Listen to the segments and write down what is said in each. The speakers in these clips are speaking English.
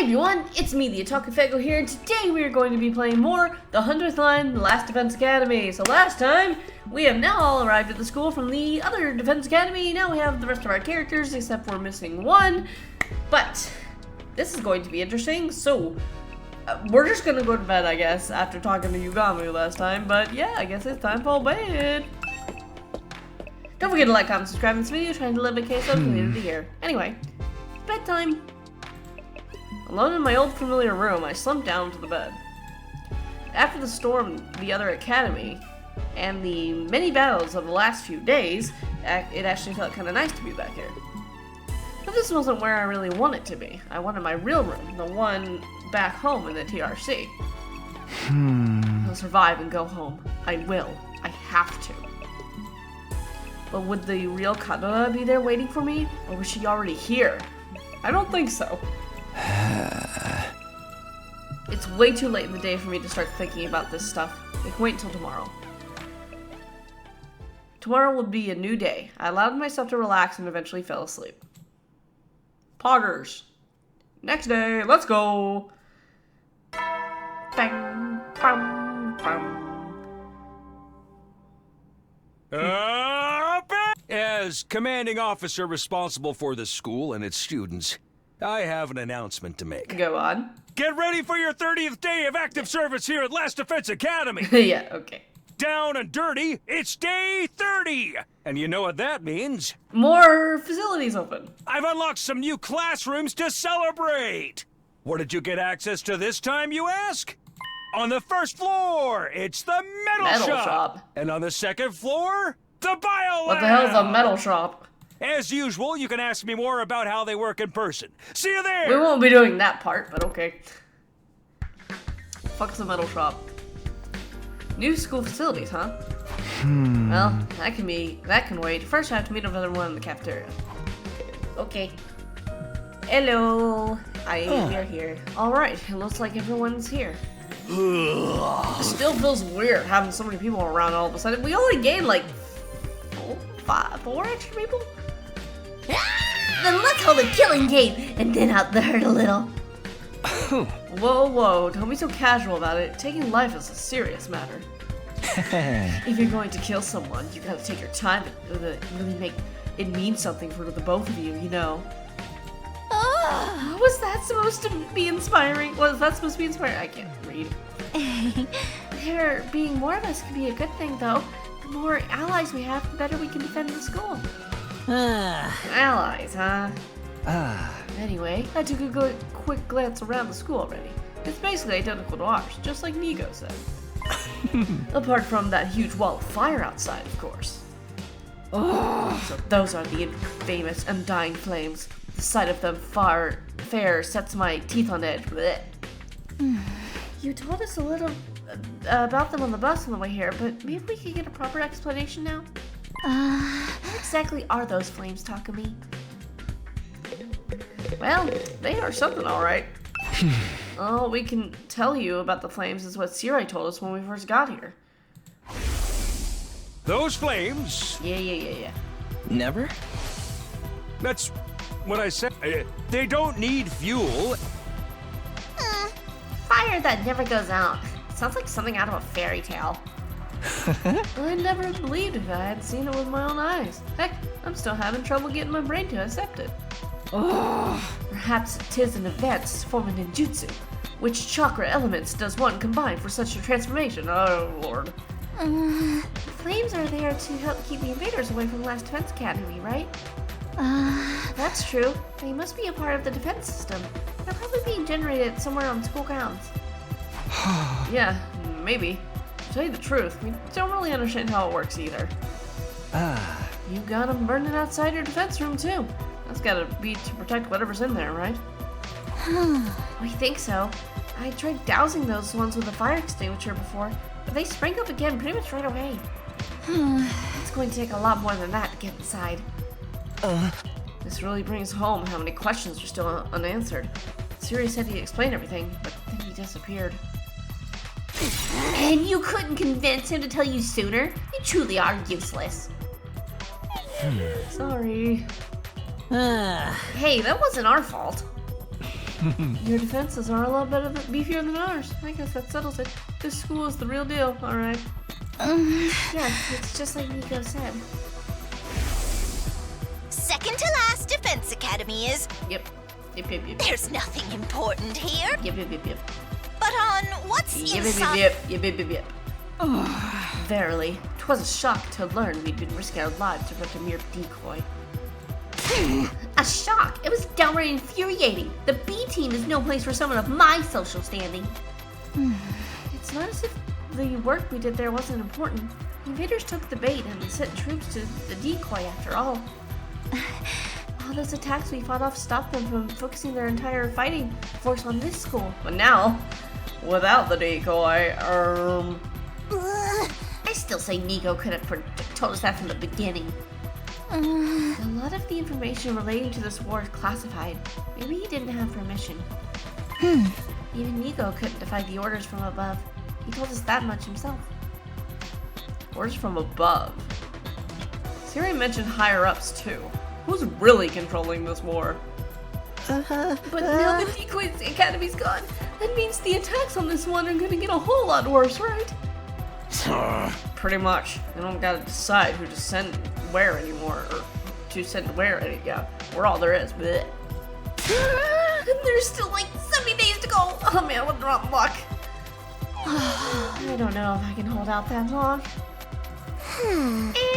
everyone, it's me, the Otaku Fego here, and today we are going to be playing more The 100th Line, The Last Defense Academy. So last time, we have now all arrived at the school from the other Defense Academy. Now we have the rest of our characters, except we're missing one. But, this is going to be interesting, so we're just going to go to bed, I guess, after talking to Yugamu last time. But yeah, I guess it's time for bed. Don't forget to like, comment, subscribe in this video, trying to live a case of community here. Anyway, bedtime. Alone in my old familiar room, I slumped down to the bed. After the storm in the other academy, and the many battles of the last few days, it actually felt kind of nice to be back here. But this wasn't where I really wanted to be. I wanted my real room, the one back home in the TRC. I'll survive and go home. I will. I have to. But would the real Kadora be there waiting for me? Or was she already here? I don't think so. It's way too late in the day for me to start thinking about this stuff. I can wait until tomorrow. Tomorrow will be a new day. I allowed myself to relax and eventually fell asleep. Poggers. Next day, let's go. Bang, bam, bam. As commanding officer responsible for the school and its students, I have an announcement to make. Go on. Get ready for your 30th day of active service here at Last Defense Academy. Yeah, okay. Down and dirty, it's day 30! And you know what that means? More facilities open. I've unlocked some new classrooms to celebrate! Where did you get access to this time, you ask? On the first floor, it's the metal shop. And on the second floor, the bio lab. What the hell is a metal shop? As usual, you can ask me more about how they work in person. See you there! We won't be doing that part, but okay. Fuck's a metal shop. New school facilities, huh? Well, that can wait. First I have to meet up with everyone in the cafeteria. Okay. Hello. We're here. Alright, it looks like everyone's here. It still feels weird having so many people around all of a sudden. We only gained like four extra people? Then let's hold a killing game, and then out the hurt a little. Whoa, whoa, don't be so casual about it. Taking life is a serious matter. If you're going to kill someone, you gotta take your time and really make it mean something for the both of you, you know. Was that supposed to be inspiring? Was that supposed to be inspiring? I can't read. There being more of us could be a good thing, though. The more allies we have, the better we can defend the school. Allies, huh? Anyway, I took a quick glance around the school already. It's basically identical to ours, just like Nigo said. Apart from that huge wall of fire outside, of course. So those are the infamous Undying Flames. The sight of them fair sets my teeth on edge. Blech. You told us a little about them on the bus on the way here, but maybe we could get a proper explanation now? What exactly are those flames, Takumi? Well, they are something, alright. All we can tell you about the flames is what Sirai told us when we first got here. Those flames? Yeah. Never? That's what I said. They don't need fuel. Fire that never goes out. Sounds like something out of a fairy tale. I'd never believed if I had seen it with my own eyes. Heck, I'm still having trouble getting my brain to accept it. Perhaps it is an event formed in ninjutsu. Which chakra elements does one combine for such a transformation? Oh, Lord. The flames are there to help keep the invaders away from the Last Defense Academy, right? That's true. They must be a part of the defense system. They're probably being generated somewhere on school grounds. Yeah, maybe. To tell you the truth, we don't really understand how it works either. You got them burning outside your defense room too. That's gotta be to protect whatever's in there, right? We think so. I tried dousing those ones with a fire extinguisher before, but they sprang up again pretty much right away. It's going to take a lot more than that to get inside. This really brings home how many questions are still unanswered. Siri said he explained everything, but then he disappeared. And you couldn't convince him to tell you sooner? You truly are useless. Sorry. Hey, that wasn't our fault. Your defenses are a lot beefier than ours. I guess that settles it. This school is the real deal, alright. Yeah, it's just like Nico said. Second to last defense academy is... Yep. There's nothing important here. Yep. But on what's inside... Yep. Verily, 'twas a shock to learn we'd been risking our lives to protect a mere decoy. A shock? It was downright infuriating. The B team is no place for someone of my social standing. It's not as if the work we did there wasn't important. The invaders took the bait and sent troops to the decoy after all. All those attacks we fought off stopped them from focusing their entire fighting force on this school. But now, without the decoy, I still say Nico could have told us that from the beginning. A lot of the information relating to this war is classified. Maybe he didn't have permission. Even Nico couldn't defy the orders from above. He told us that much himself. Orders from above? Siri mentioned higher-ups too. Who's really controlling this war? But now the decoy academy's gone. That means the attacks on this one are gonna get a whole lot worse, right? Pretty much. They don't gotta decide who to send where anymore, or to send where, yeah. We're all there is, bleh. And there's still like 70 days to go. Oh man, what rotten luck. I don't know if I can hold out that long.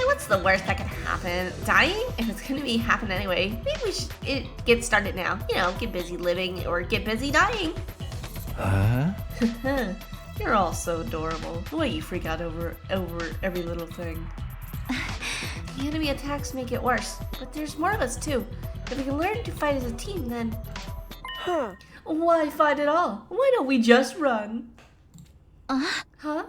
What's the worst that could happen? Dying? If it's gonna be happen anyway, maybe we should get started now. You know, get busy living or get busy dying. You're all so adorable. The way you freak out over every little thing. The enemy attacks make it worse, but there's more of us too. If we can learn to fight as a team, then... Why fight at all? Why don't we just run? Huh?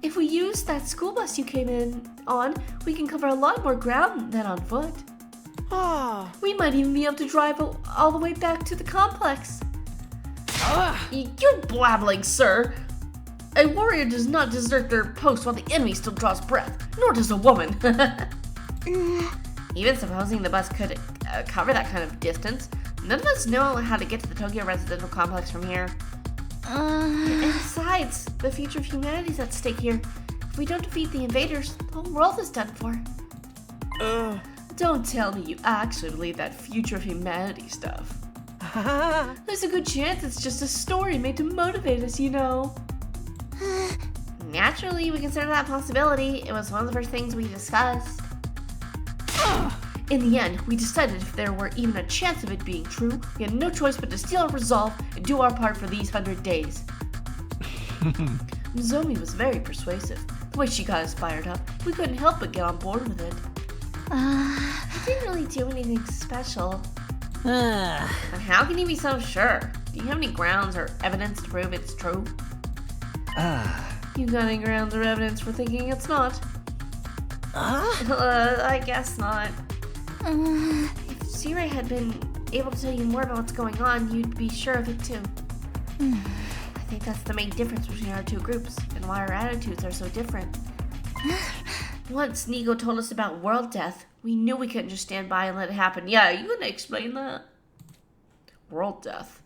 If we use that school bus you came in on, we can cover a lot more ground than on foot. We might even be able to drive all the way back to the complex. You're blabbling, sir. A warrior does not desert their post while the enemy still draws breath, nor does a woman. Even supposing the bus could cover that kind of distance, none of us know how to get to the Tokyo residential complex from here. And besides, the future of humanity is at stake here. If we don't defeat the invaders, the whole world is done for. Don't tell me you actually believe that future of humanity stuff. There's a good chance it's just a story made to motivate us, you know. Naturally, we consider that possibility. It was one of the first things we discussed. In the end, we decided if there were even a chance of it being true, we had no choice but to steel our resolve and do our part for these 100 days. Zomi was very persuasive. The way she got us fired up, we couldn't help but get on board with it. I didn't really do anything special. How can you be so sure? Do you have any grounds or evidence to prove it's true? You got any grounds or evidence for thinking it's not? I guess not. If Siri had been able to tell you more about what's going on, you'd be sure of it too. I think that's the main difference between our two groups and why our attitudes are so different. Once Nico told us about world death, we knew we couldn't just stand by and let it happen. Yeah, you gonna explain that? World death.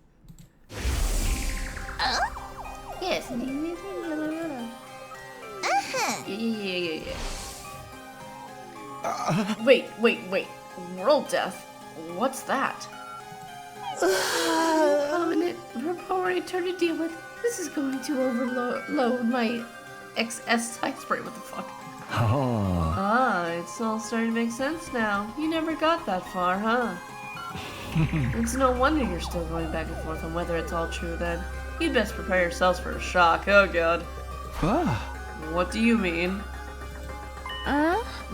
Yes. Yeah. Wait. World death? What's that? Prominent rapport I turn to deal with. This is going to overload my XS type spray. What the fuck? It's all starting to make sense now. You never got that far, huh? It's no wonder you're still going back and forth on whether it's all true then. You'd best prepare yourselves for a shock. Oh god. What do you mean?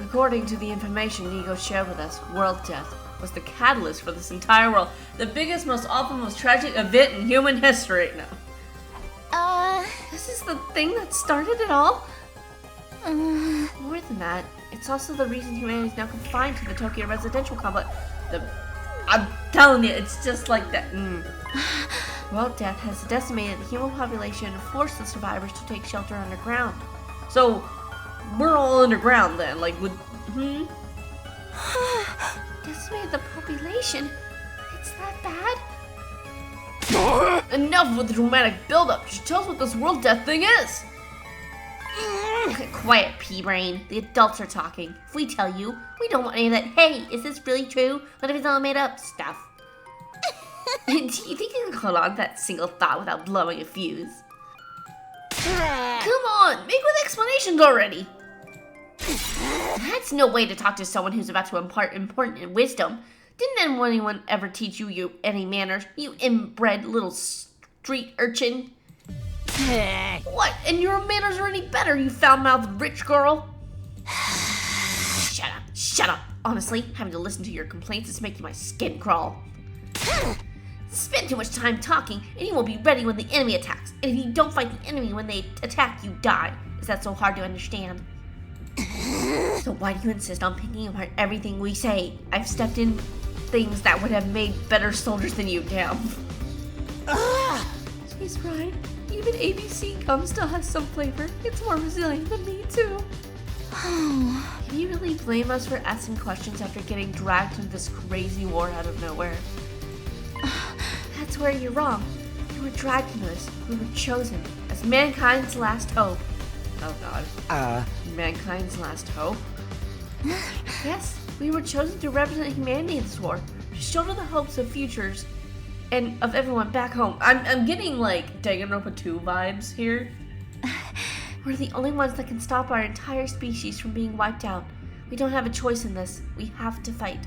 According to the information Nico shared with us, world death was the catalyst for this entire world. The biggest, most awful, most tragic event in human history. No. This is the thing that started it all? More than that, it's also the reason humanity is now confined to the Tokyo residential complex. I'm telling you, it's just like that. World death has decimated the human population and forced the survivors to take shelter underground. So, we're all underground then, like, Decimated the population? It's that bad? Enough with the dramatic build-up. Just tell us what this world death thing is. Quiet, pea-brain. The adults are talking. If we tell you, we don't want any of that, hey, is this really true? What if it's all made up stuff? Do you think you can hold on to that single thought without blowing a fuse? Come on, make with explanations already. That's no way to talk to someone who's about to impart important wisdom. Didn't anyone ever teach you any manners, you inbred little street urchin? What? And your manners are any better, you foul-mouthed rich girl? Shut up. Honestly, having to listen to your complaints is making my skin crawl. Spend too much time talking, and you won't be ready when the enemy attacks. And if you don't fight the enemy when they attack, you die. Is that so hard to understand? So why do you insist on picking apart everything we say? I've stepped in things that would have made better soldiers than you, damn. She's right. Even ABC comes to us some flavor. It's more resilient than me, too. Can you really blame us for asking questions after getting dragged into this crazy war out of nowhere? That's where you're wrong. We were dragged into this. We were chosen as mankind's last hope. Oh god. Mankind's last hope? Yes, we were chosen to represent humanity in this war. To shoulder the hopes of futures and of everyone back home. I'm getting like Danganronpa 2 vibes here. We're the only ones that can stop our entire species from being wiped out. We don't have a choice in this. We have to fight.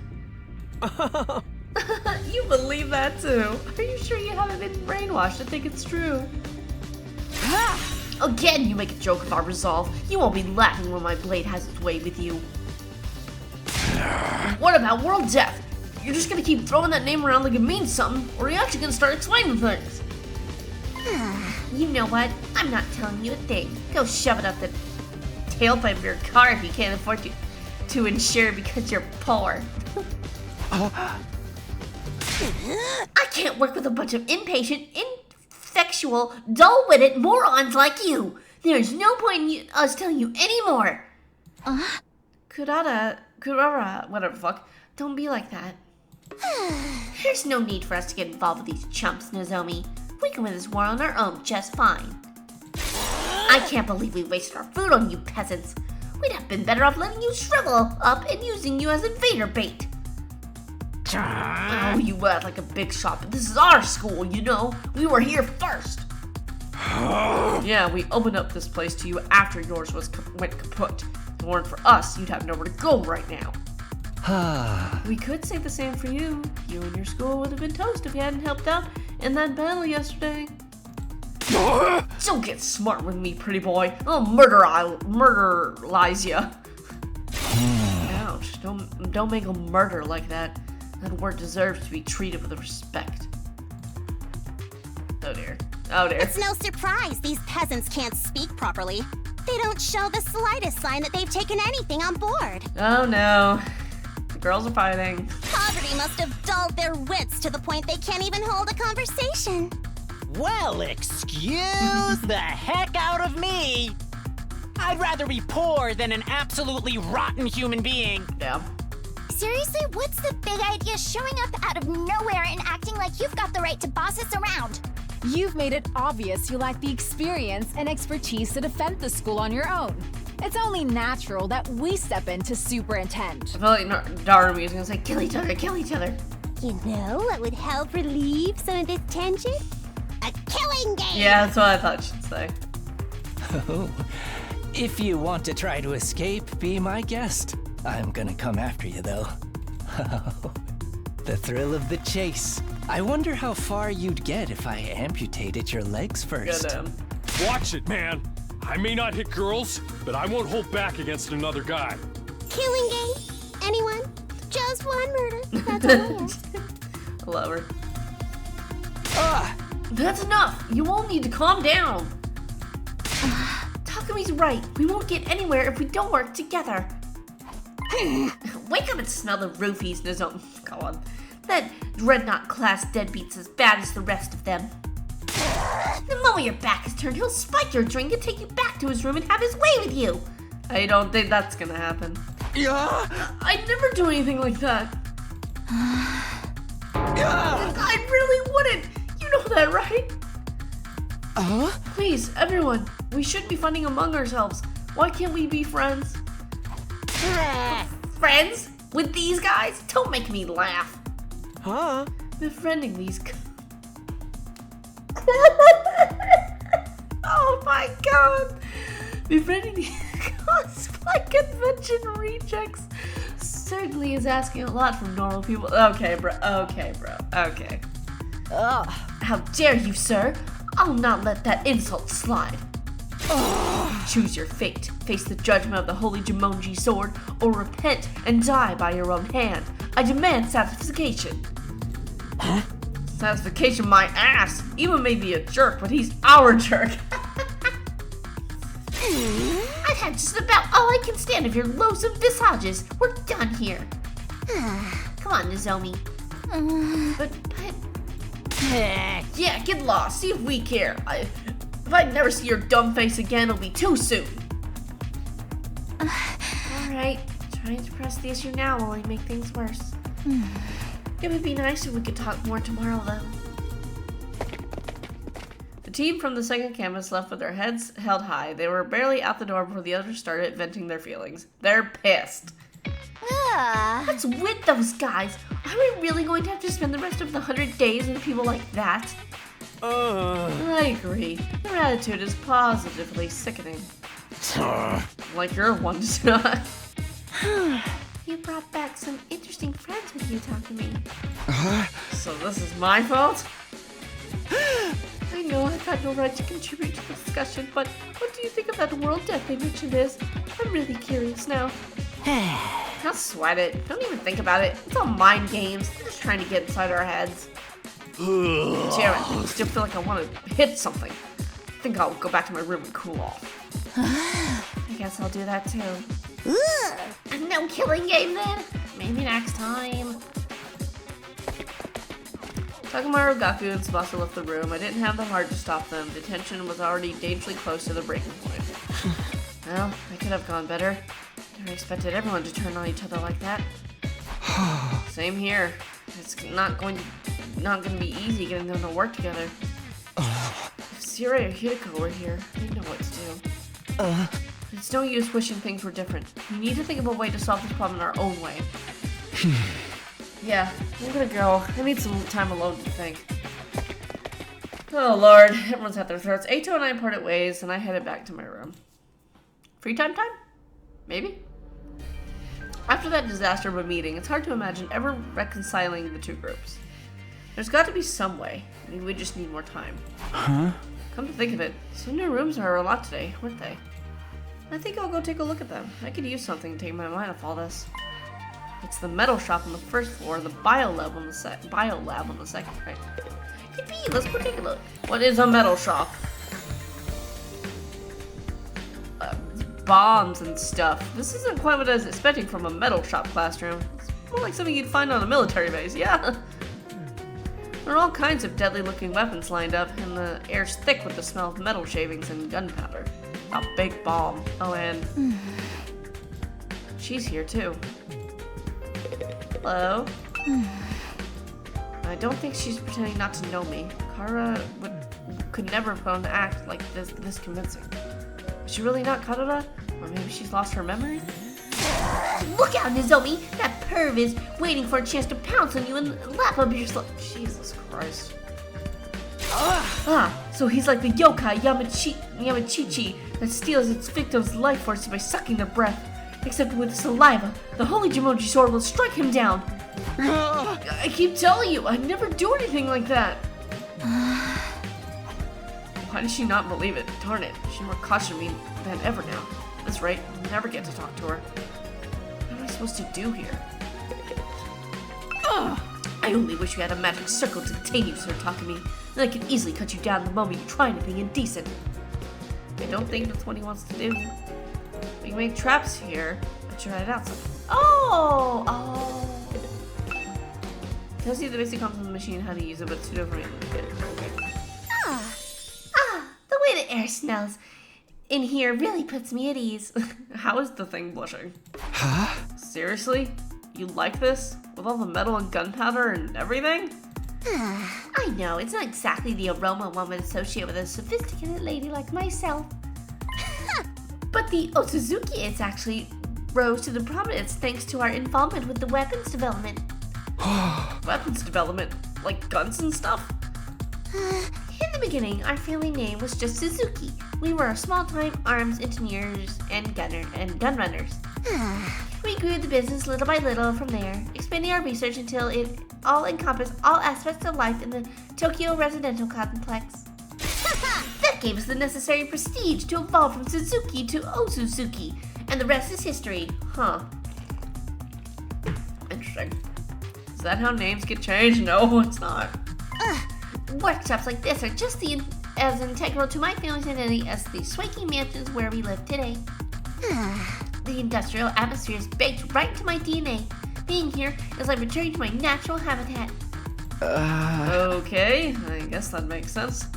You believe that too? Are you sure you haven't been brainwashed to think it's true? Again, you make a joke of our resolve. You won't be laughing when my blade has its way with you. What about world death? You're just gonna keep throwing that name around like it means something, or are you actually gonna start explaining things? You know what? I'm not telling you a thing. Go shove it up the tailpipe of your car if you can't afford to insure because you're poor. I can't work with a bunch of impatient, ineffectual, dull-witted morons like you. There's no point in us telling you anymore. Kurara, whatever the fuck. Don't be like that. There's no need for us to get involved with these chumps, Nozomi. We can win this war on our own just fine. I can't believe we wasted our food on you peasants. We'd have been better off letting you shrivel up and using you as invader bait. Oh, you act like a big shot, but this is our school, you know? We were here first. Yeah, we opened up this place to you after yours went kaput. If it weren't for us, you'd have nowhere to go right now. We could say the same for you. You and your school would have been toast if you hadn't helped out in that battle yesterday. Don't get smart with me, pretty boy. I'll murderize ya. Ouch, don't make a murder like that. That word deserves to be treated with respect. Oh dear. Oh dear. It's no surprise these peasants can't speak properly. They don't show the slightest sign that they've taken anything on board. Oh no. The girls are fighting. Poverty must have dulled their wits to the point they can't even hold a conversation. Well, excuse the heck out of me. I'd rather be poor than an absolutely rotten human being. Yeah. Seriously, what's the big idea showing up out of nowhere and acting like you've got the right to boss us around? You've made it obvious you lack the experience and expertise to defend the school on your own. It's only natural that we step in to superintend. I feel like Darumi is gonna say, kill each other, kill each other. You know what would help relieve some of this tension? A killing game! Yeah, that's what I thought she'd say. Oh, if you want to try to escape, be my guest. I'm gonna come after you, though. The thrill of the chase. I wonder how far you'd get if I amputated your legs first. Good, Watch it, man. I may not hit girls, but I won't hold back against another guy. Killing game? Anyone? Just one murder. That's all I ask. I love her. That's enough. You all need to calm down. Takumi's right. We won't get anywhere if we don't work together. Wake up and smell the roofies, Nozomi. Go on. That dreadnought class deadbeat's as bad as the rest of them. The moment your back is turned, he'll spike your drink and take you back to his room and have his way with you. I don't think that's gonna happen. Yeah. I'd never do anything like that. I really wouldn't. You know that that right? Please, everyone, we should be fighting among ourselves. Why can't we be friends? Friends? With these guys? Don't make me laugh. Huh? Befriending these oh my god! Befriending these cosplay convention rejects certainly is asking a lot from normal people. Okay, bro. Okay. Ugh. How dare you, sir? I'll not let that insult slide. Choose your fate. Face the judgment of the Holy Jumonji sword, or repent and die by your own hand. I demand satisfaction. Huh? Satisfaction my ass! Eva may be a jerk, but he's our jerk. I've had just about all I can stand of your loathsome visages. We're done here. Come on, Nozomi. But... yeah, get lost. See if we care. If I never see your dumb face again, it'll be too soon. Alright, trying to press the issue now will only make things worse. It would be nice if we could talk more tomorrow, though. The team from the second campus left with their heads held high. They were barely out the door before the others started venting their feelings. They're pissed. What's with those guys? Are we really going to have to spend the rest of the 100 days with people like that? I agree. Their attitude is positively sickening. Like your one does not. You brought back some interesting friends with you, talk to me. So this is my fault? I know I've got no right to contribute to the discussion, but what do you think of that world death they mentioned is? I'm really curious now. Don't sweat it. Don't even think about it. It's all mind games. They're just trying to get inside our heads. Damn it. I still feel like I want to hit something. I think I'll go back to my room and cool off. I guess I'll do that too. No killing game then? Maybe next time. Takamaru, Gaku, and Tsubasa left the room. I didn't have the heart to stop them. The tension was already dangerously close to the breaking point. Well, I could have gone better. Never expected everyone to turn on each other like that. Same here. It's not going to be easy getting them to work together. If Sierra or Hideko were here, they'd know what to do. It's no use wishing things were different. We need to think of a way to solve this problem in our own way. Yeah, I'm gonna go. I need some time alone to think. Oh lord, everyone's at their throats. Eito and I parted ways, and I headed back to my room. Free time? Maybe? After that disaster of a meeting, it's hard to imagine ever reconciling the two groups. There's got to be some way. We just need more time. Come to think of it, some new rooms are a lot today, weren't they? I think I'll go take a look at them. I could use something to take my mind off all this. It's the metal shop on the first floor, the bio lab on the second, right? Yippee, let's go take a look. What is a metal shop? Bombs and stuff. This isn't quite what I was expecting from a metal shop classroom. It's more like something you'd find on a military base, yeah. There are all kinds of deadly looking weapons lined up, and the air's thick with the smell of metal shavings and gunpowder. A big bomb. Oh, and she's here too. Hello? I don't think she's pretending not to know me. Kara could never have put on an act like this convincing. Is she really not Karada? Or maybe she's lost her memory? Look out, Nozomi! That perv is waiting for a chance to pounce on you and lap up your Jesus Christ. So he's like the yokai Yamachichi that steals its victim's life force by sucking their breath. Except with saliva, the Holy Jumonji sword will strike him down. I keep telling you, I'd never do anything like that. Why does she not believe it? Darn it, she's more cautious of me than ever now. At this rate, I'll never get to talk to her. What am I supposed to do here? I only wish we had a magic circle to detain you, Sir Takumi. Then I could easily cut you down the moment you try anything indecent. I don't think that's what he wants to do. We can make traps here. I should try it out sometime. Oh! Tells you the basic concept of the machine, how to use it, but pseudo for me. The way the air smells in here really puts me at ease. How is the thing blushing? Seriously? You like this? With all the metal and gunpowder and everything? I know, it's not exactly the aroma one would associate with a sophisticated lady like myself. But the Otsuzaki is actually rose to the prominence thanks to our involvement with the weapons development. Weapons development? Like guns and stuff? In the beginning, our family name was just Suzuki. We were a small-time arms engineers and gun runners. We grew the business little by little from there, expanding our research until it all encompassed all aspects of life in the Tokyo residential complex. That gave us the necessary prestige to evolve from Suzuki to Otsuzaki, and the rest is history. Huh. Interesting. Is that how names get changed? No, it's not. Workshops like this are just as integral to my family's identity as the swanky mansions where we live today. The industrial atmosphere is baked right into my DNA. Being here is like returning to my natural habitat. Okay, I guess that makes sense.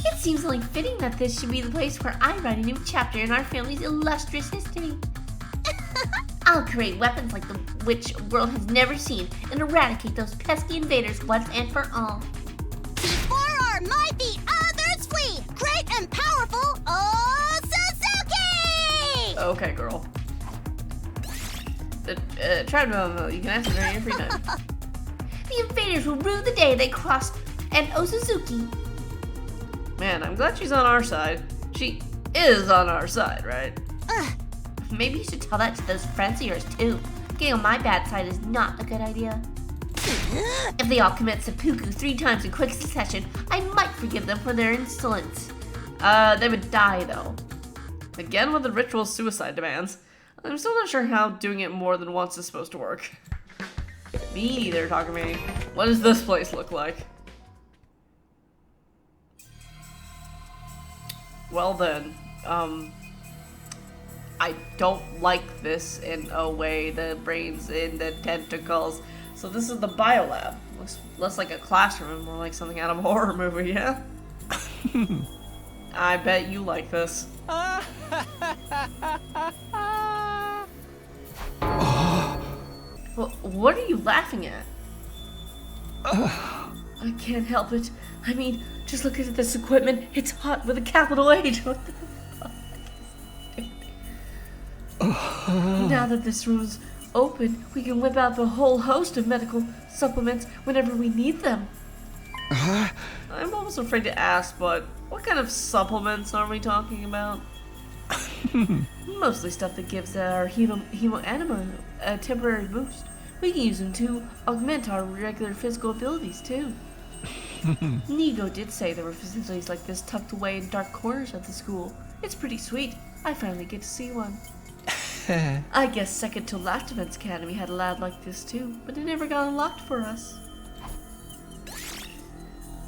It seems only fitting that this should be the place where I write a new chapter in our family's illustrious history. I'll create weapons like the which world has never seen and eradicate those pesky invaders once and for all. Before our mighty others flee, great and powerful Suzuki! Okay, girl. Try to you can ask her during your free time. The invaders will rue the day they crossed an Otsuzaki. Man, I'm glad she's on our side. She is on our side, right? Maybe you should tell that to those friends of yours too. Getting on my bad side is not a good idea. If they all commit seppuku 3 times in quick succession, I might forgive them for their insolence. They would die though. Again with the ritual suicide demands. I'm still not sure how doing it more than once is supposed to work. Me neither, Takumi. What does this place look like? Well then, I don't like this in a way, the brains in the tentacles. So this is the biolab. Looks less like a classroom, more like something out of a horror movie, yeah? I bet you like this. Well, what are you laughing at? I can't help it. I mean, just look at this equipment. It's hot with a capital H. What the fuck? Now that this room's open, we can whip out the whole host of medical supplements whenever we need them. I'm almost afraid to ask, but what kind of supplements are we talking about? Mostly stuff that gives our hemoanima a temporary boost. We can use them to augment our regular physical abilities too. Nigo did say there were facilities like this tucked away in dark corners of the school. It's pretty sweet. I finally get to see one. I guess second to last Defense Academy had a lab like this too, but it never got unlocked for us.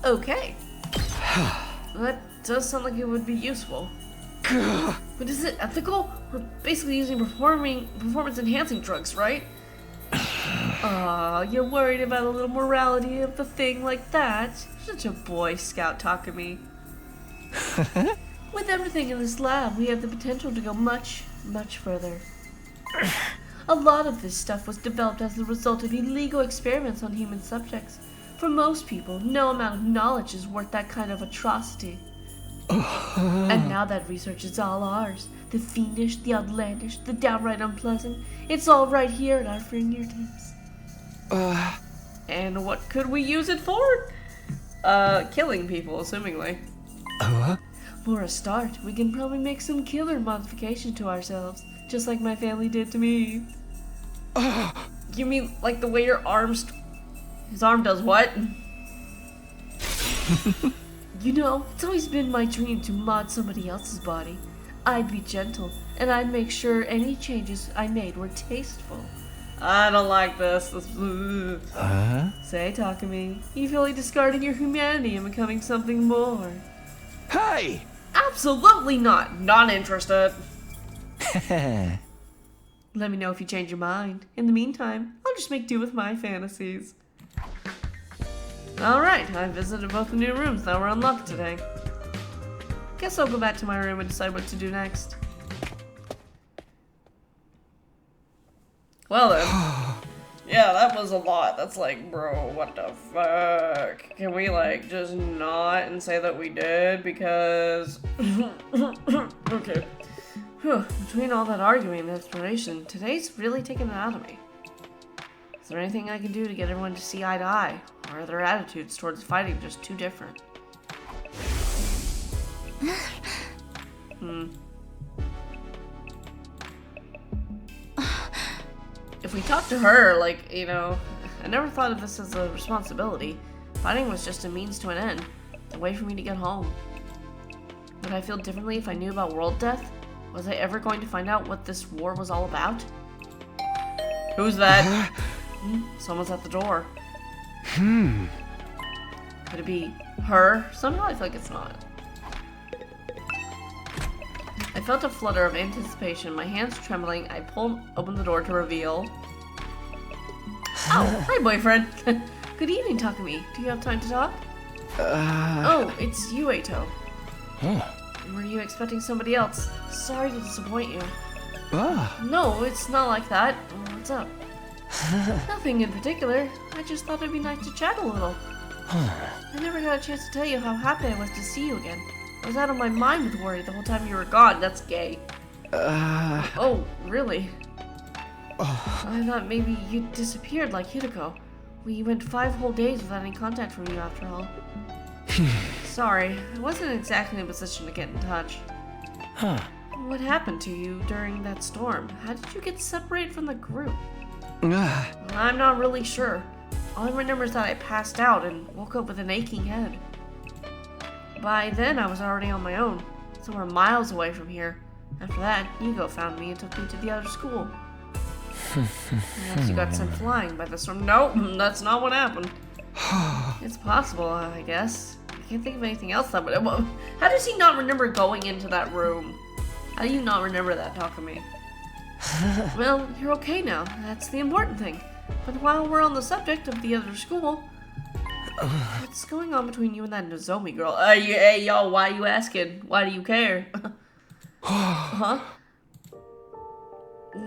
Okay. That does sound like it would be useful. But is it ethical? We're basically using performance-enhancing drugs, right? You're worried about a little morality of the thing like that? Such a Boy Scout, Takumi. With everything in this lab, we have the potential to go much, much further. A lot of this stuff was developed as the result of illegal experiments on human subjects. For most people, no amount of knowledge is worth that kind of atrocity. And now that research is all ours. The fiendish, the outlandish, the downright unpleasant. It's all right here at our fingertips. And what could we use it for? Killing people, assumingly. For a start, we can probably make some killer modification to ourselves, just like my family did to me. You mean like the way your arms... His arm does what? You know, it's always been my dream to mod somebody else's body. I'd be gentle, and I'd make sure any changes I made were tasteful. I don't like this. Say, Takumi, you feel like discarding your humanity and becoming something more? Hey! Absolutely not. Not interested. Let me know if you change your mind. In the meantime, I'll just make do with my fantasies. Alright, I visited both the new rooms that were unlocked today. Guess I'll go back to my room and decide what to do next. Well then. Yeah, that was a lot. That's like, bro, what the fuck? Can we, like, just not and say that we did? Because... okay. Whew. Between all that arguing and exploration, today's really taken it out of me. Is there anything I can do to get everyone to see eye to eye? Or are their attitudes towards fighting just too different? If we talk to her, like, you know, I never thought of this as a responsibility. Fighting was just a means to an end, a way for me to get home. Would I feel differently if I knew about world death? Was I ever going to find out what this war was all about? Who's that? Someone's at the door. Could it be her? Somehow I feel like it's not. I felt a flutter of anticipation, my hands trembling. I pulled open the door to reveal... Oh, hi boyfriend. Good evening, Takumi. Do you have time to talk? Oh, it's you, Eito. Were you expecting somebody else? Sorry to disappoint you. No, it's not like that. What's up? Nothing in particular. I just thought it'd be nice to chat a little. I never got a chance to tell you how happy I was to see you again. I was out of my mind with worry the whole time you were gone. That's gay. Oh, really? I thought maybe you disappeared like Hideko. We went 5 whole days without any contact from you after all. Sorry, I wasn't exactly in a position to get in touch. What happened to you during that storm? How did you get separated from the group? I'm not really sure. All I remember is that I passed out and woke up with an aching head. By then, I was already on my own, somewhere miles away from here. After that, Nigo found me and took me to the other school. Perhaps you got sent flying by the storm. No, that's not what happened. It's possible, I guess. I can't think of anything else that would... How does he not remember going into that room? How do you not remember that, Takumi? Well, you're okay now. That's the important thing. But while we're on the subject of the other school... What's going on between you and that Nozomi girl? Hey, yo, why are you asking? Why do you care? Huh?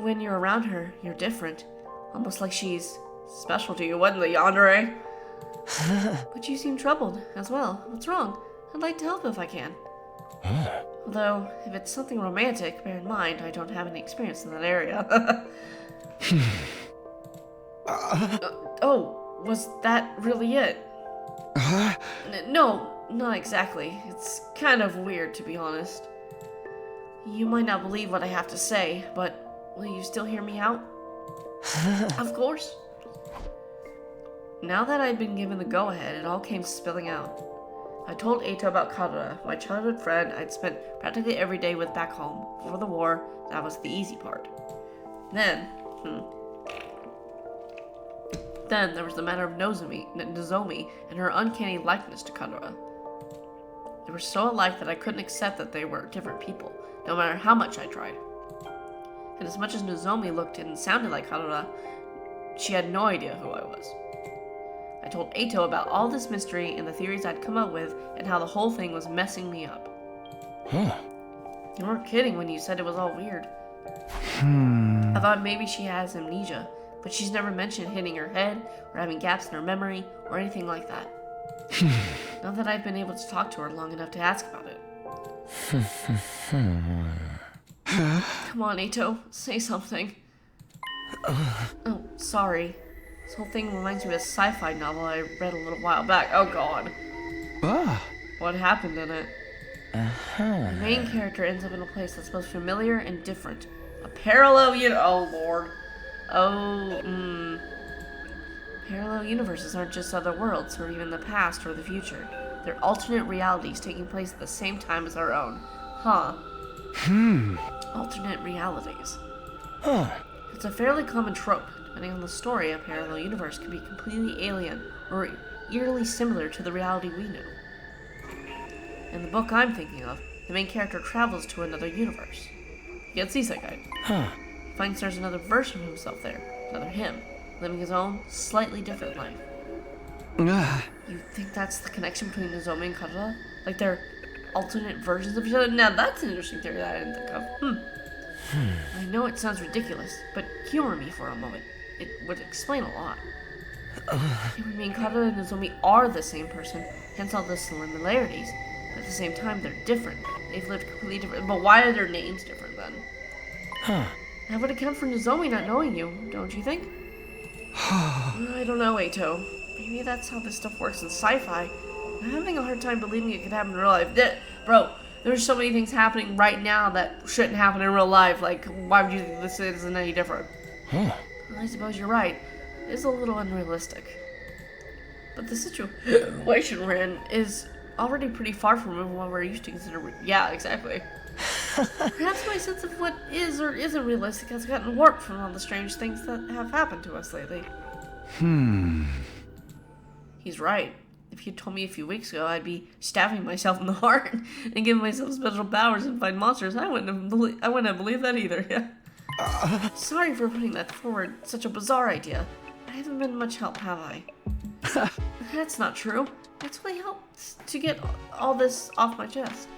When you're around her, you're different. Almost like she's special to you, wasn't it, Yandere? But you seem troubled as well. What's wrong? I'd like to help if I can. Although, if it's something romantic, bear in mind I don't have any experience in that area. Oh, was that really it? No, not exactly. It's kind of weird, to be honest. You might not believe what I have to say, but will you still hear me out? Of course. Now that I'd been given the go-ahead, it all came spilling out. I told Eito about Kadora, my childhood friend I'd spent practically every day with back home. Before the war, that was the easy part. Then there was the matter of Nozomi and her uncanny likeness to Kadora. They were so alike that I couldn't accept that they were different people, no matter how much I tried. And as much as Nozomi looked and sounded like Kadora, she had no idea who I was. I told Eito about all this mystery and the theories I'd come up with and how the whole thing was messing me up. You weren't kidding when you said it was all weird. I thought maybe she has amnesia, but she's never mentioned hitting her head or having gaps in her memory or anything like that. Not that I've been able to talk to her long enough to ask about it. Come on, Eito, say something. Oh, sorry. This whole thing reminds me of a sci-fi novel I read a little while back. Oh god. What happened in it? The main character ends up in a place that's both familiar and different. A parallel oh lord. Parallel universes aren't just other worlds, or even the past or the future. They're alternate realities taking place at the same time as our own. Alternate realities. It's a fairly common trope. Depending on the story, a parallel universe can be completely alien or eerily similar to the reality we know. In the book I'm thinking of, the main character travels to another universe. He gets isekai. Finds there's another version of himself there, another him, living his own, slightly different life. You think that's the connection between Nozomi and Kadora? Like they're alternate versions of each other? Now that's an interesting theory that I didn't think of. I know it sounds ridiculous, but humor me for a moment. it would explain a lot. It would mean Kata and Nozomi are the same person, hence all the similarities. But at the same time, they're different. They've lived completely different. But why are their names different then? Huh. That would account for Nozomi not knowing you, don't you think? I don't know, Eito. Maybe that's how this stuff works in sci-fi. I'm having a hard time believing it could happen in real life. Bro, there's so many things happening right now that shouldn't happen in real life. Like, why would you think this isn't any different? Huh. I suppose you're right. It is a little unrealistic. But the situation we're in is already pretty far from what we're used to consider. Yeah, exactly. Perhaps my sense of what is or isn't realistic has gotten warped from all the strange things that have happened to us lately. He's right. If you'd told me a few weeks ago I'd be stabbing myself in the heart and giving myself special powers and fight monsters, I wouldn't have believed that either. Yeah. Sorry for putting that forward. Such a bizarre idea. I haven't been much help, have I? That's not true. It's really helped to get all this off my chest.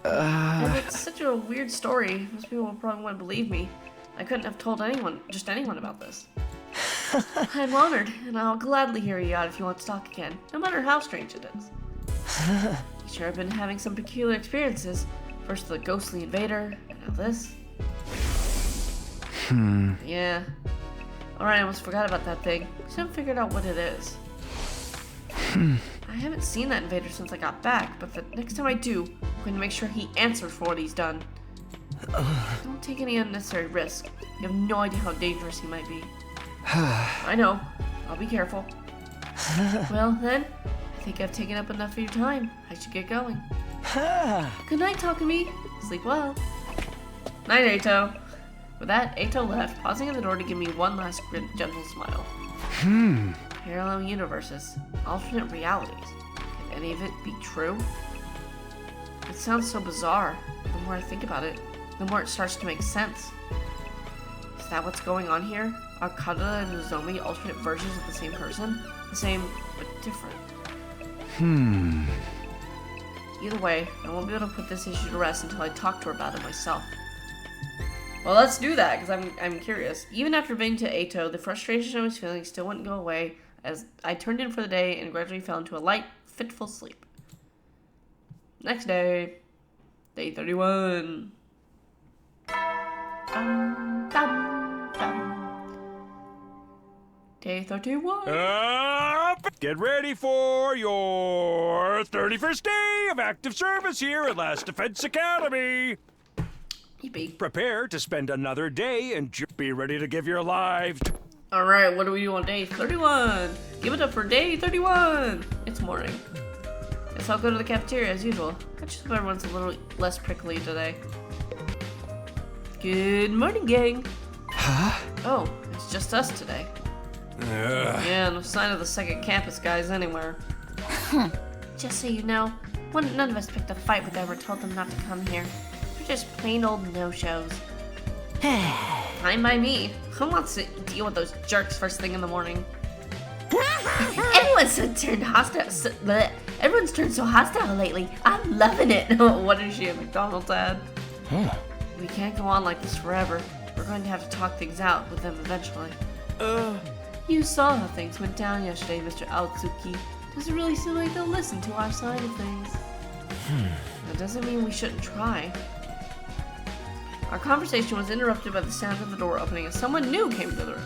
And it's such a weird story. Most people probably wouldn't believe me. I couldn't have told anyone about this. I'm honored, and I'll gladly hear you out if you want to talk again, no matter how strange it is. You sure have been having some peculiar experiences. First the ghostly invader, and now this. Yeah. Alright, I almost forgot about that thing. Just haven't figured out what it is. I haven't seen that invader since I got back, but the next time I do, I'm going to make sure he answers for what he's done. Don't take any unnecessary risk. You have no idea how dangerous he might be. I know. I'll be careful. Well, then, I think I've taken up enough of your time. I should get going. Good night, Takumi. Sleep well. Night, Eito. With that, Eito left, pausing at the door to give me one last gentle smile. Parallel universes. Alternate realities. Can any of it be true? It sounds so bizarre. The more I think about it, the more it starts to make sense. Is that what's going on here? Are Kata and Nozomi alternate versions of the same person? The same, but different. Either way, I won't be able to put this issue to rest until I talk to her about it myself. Well, let's do that, because I'm curious. Even after being to Eito, the frustration I was feeling still wouldn't go away, as I turned in for the day and gradually fell into a light, fitful sleep. Next day. Day 31. Day 31. Get ready for your 31st day of active service here at Last Defense Academy. Yippee. Prepare to spend another day and be ready to give your lives. Alright, what do we do on day 31? Give it up for day 31. It's morning. Guess I'll go to the cafeteria as usual. I just hope everyone's a little less prickly today. Good morning, gang. Huh? Oh, it's just us today. Yeah, no sign of the second campus guys anywhere. Just so you know, none of us picked a fight with them or told them not to come here. They're just plain old no-shows. Fine by me. Who wants to deal with those jerks first thing in the morning? Everyone's turned so hostile lately. I'm loving it. What is she, a McDonald's ad? We can't go on like this forever. We're going to have to talk things out with them eventually. You saw how things went down yesterday, Mr. Aotsuki. Does it really seem like they'll listen to our side of things? That doesn't mean we shouldn't try. Our conversation was interrupted by the sound of the door opening as someone new came into the room.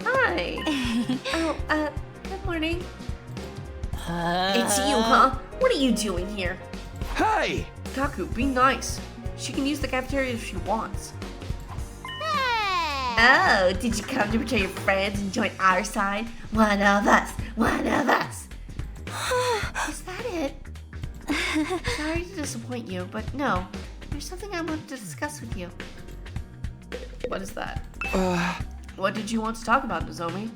Hi. Good morning. It's you, huh? What are you doing here? Hey! Taku, be nice. She can use the cafeteria if she wants. Oh, did you come to betray your friends and join our side? One of us. One of us. Is that it? Sorry to disappoint you, but no. There's something I want to discuss with you. What is that? What did you want to talk about, Nozomi?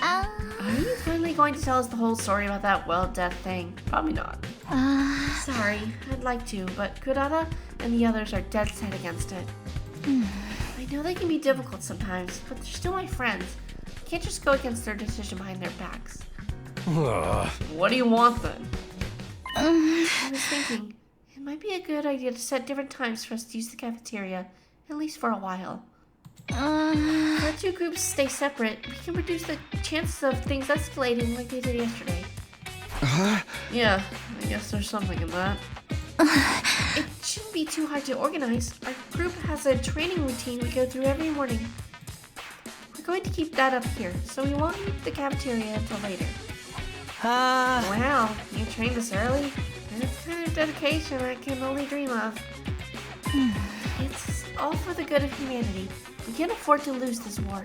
Are you finally going to tell us the whole story about that well-death thing? Probably not. Sorry, I'd like to, but Kurata and the others are dead set against it. I know they can be difficult sometimes, but they're still my friends. I can't just go against their decision behind their backs. What do you want then? I was thinking, it might be a good idea to set different times for us to use the cafeteria, at least for a while. If our two groups stay separate, we can reduce the chances of things escalating like they did yesterday. Yeah, I guess there's something in that. It shouldn't be too hard to organize. Our group has a training routine we go through every morning. We're going to keep that up here, so we won't leave the cafeteria until later. Wow, you trained this early? That's kind of dedication I can only dream of. It's all for the good of humanity. We can't afford to lose this war.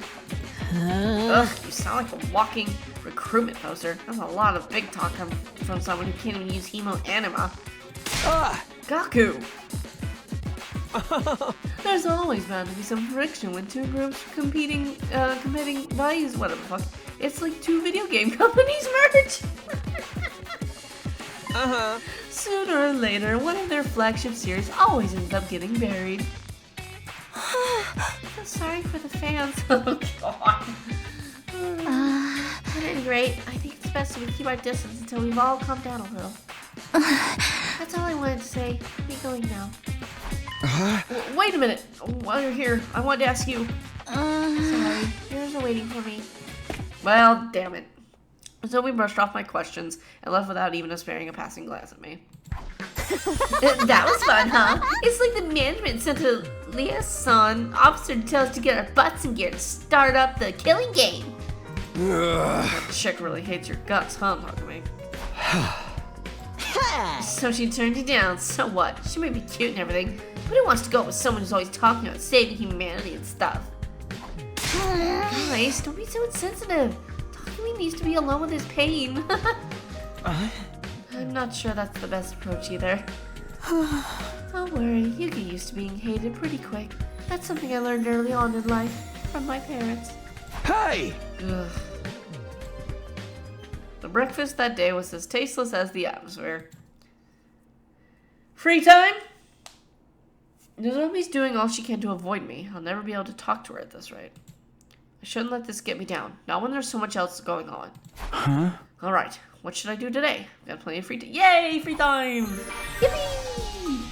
Ugh, you sound like a walking recruitment poster. That's a lot of big talk from someone who can't even use hemo anima. Gaku! There's always bound to be some friction when two groups competing values, whatever the fuck. It's like two video game companies merge! Sooner or later, one of their flagship series always ends up getting buried. I'm sorry for the fans. Oh, God. At any rate, I think it's best we keep our distance until we've all calmed down a little. That's all I wanted to say. Be going now. Wait a minute. While you're here, I wanted to ask you. Sorry, yours are waiting for me. Well, damn it. So we brushed off my questions and left without even sparing a passing glance at me. That was fun, huh? It's like the management sent a liaison officer to tell us to get our butts in gear to start up the killing game. That chick really hates your guts, huh, Takumi? So she turned you down. So what? She may be cute and everything, but who wants to go with someone who's always talking about saving humanity and stuff? Guys, don't be so insensitive. Takumi needs to be alone with his pain. I'm not sure that's the best approach either. Don't worry, you get used to being hated pretty quick. That's something I learned early on in life from my parents. Hey! Ugh. The breakfast that day was as tasteless as the atmosphere. Free time? Nozomi's doing all she can to avoid me. I'll never be able to talk to her at this rate. I shouldn't let this get me down, not when there's so much else going on. Alright, what should I do today? I've got plenty of free time. Yay, free time! Yippee!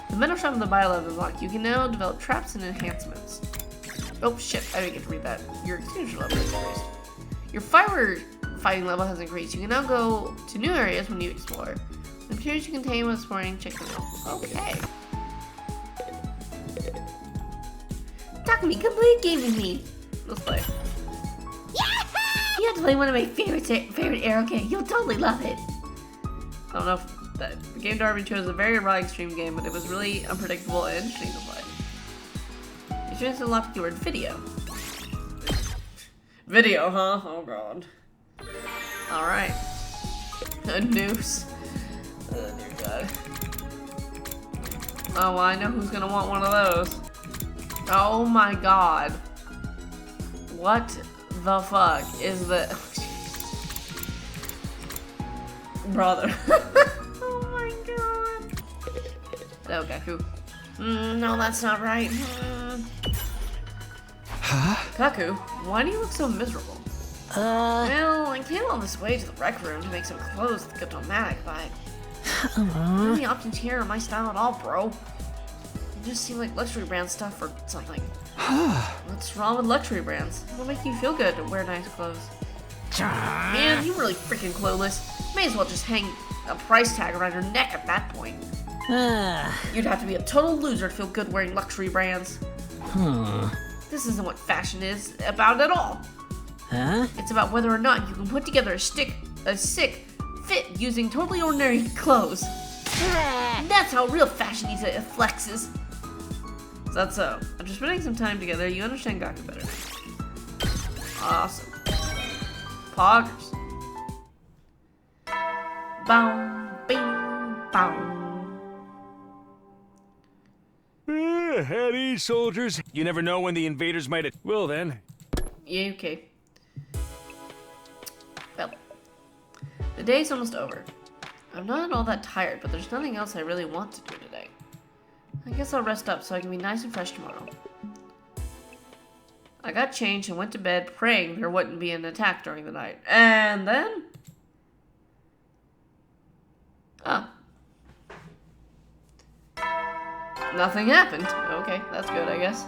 The metal shop in the bio level is unlocked. You can now develop traps and enhancements. Oh shit, I didn't get to read that. Your extinguisher level has increased. Your firefighting level has increased. You can now go to new areas when you explore. The materials you contain when exploring, check them out. Okay. Takumi, come play a game with me. Let's play. You have to play one of my favorite arrow games. You'll totally love it. I don't know if the game Darwin chose a very raw extreme game, but it was really unpredictable and interesting to play. You should unlock the keyword video. Video, huh? Oh god. Alright. A noose. Oh dear god. Oh, well, I know who's gonna want one of those. Oh my god. What the fuck is the... Brother. Oh my god. Hello, Gaku. No, that's not right. Kaku, why do you look so miserable? Well, I came all this way to the rec room to make some clothes that go automatic, but none of the options here are my style at all, bro. They just seem like luxury brand stuff or something. What's wrong with luxury brands? It'll make you feel good to wear nice clothes. Man, you're really freaking clueless. May as well just hang a price tag around your neck at that point. You'd have to be a total loser to feel good wearing luxury brands. This isn't what fashion is about at all. It's about whether or not you can put together a sick fit using totally ordinary clothes. That's how real fashion needs to flexes. Is that so? After spending some time together, you understand Gaku better now. Awesome. Poggers. Bow, bing, bow. At ease, soldiers. You never know when the invaders might... Well then. Yeah, okay. Well, the day's almost over. I'm not all that tired, but there's nothing else I really want to do today. I guess I'll rest up so I can be nice and fresh tomorrow. I got changed and went to bed praying there wouldn't be an attack during the night. And then... nothing happened. Okay, that's good, I guess.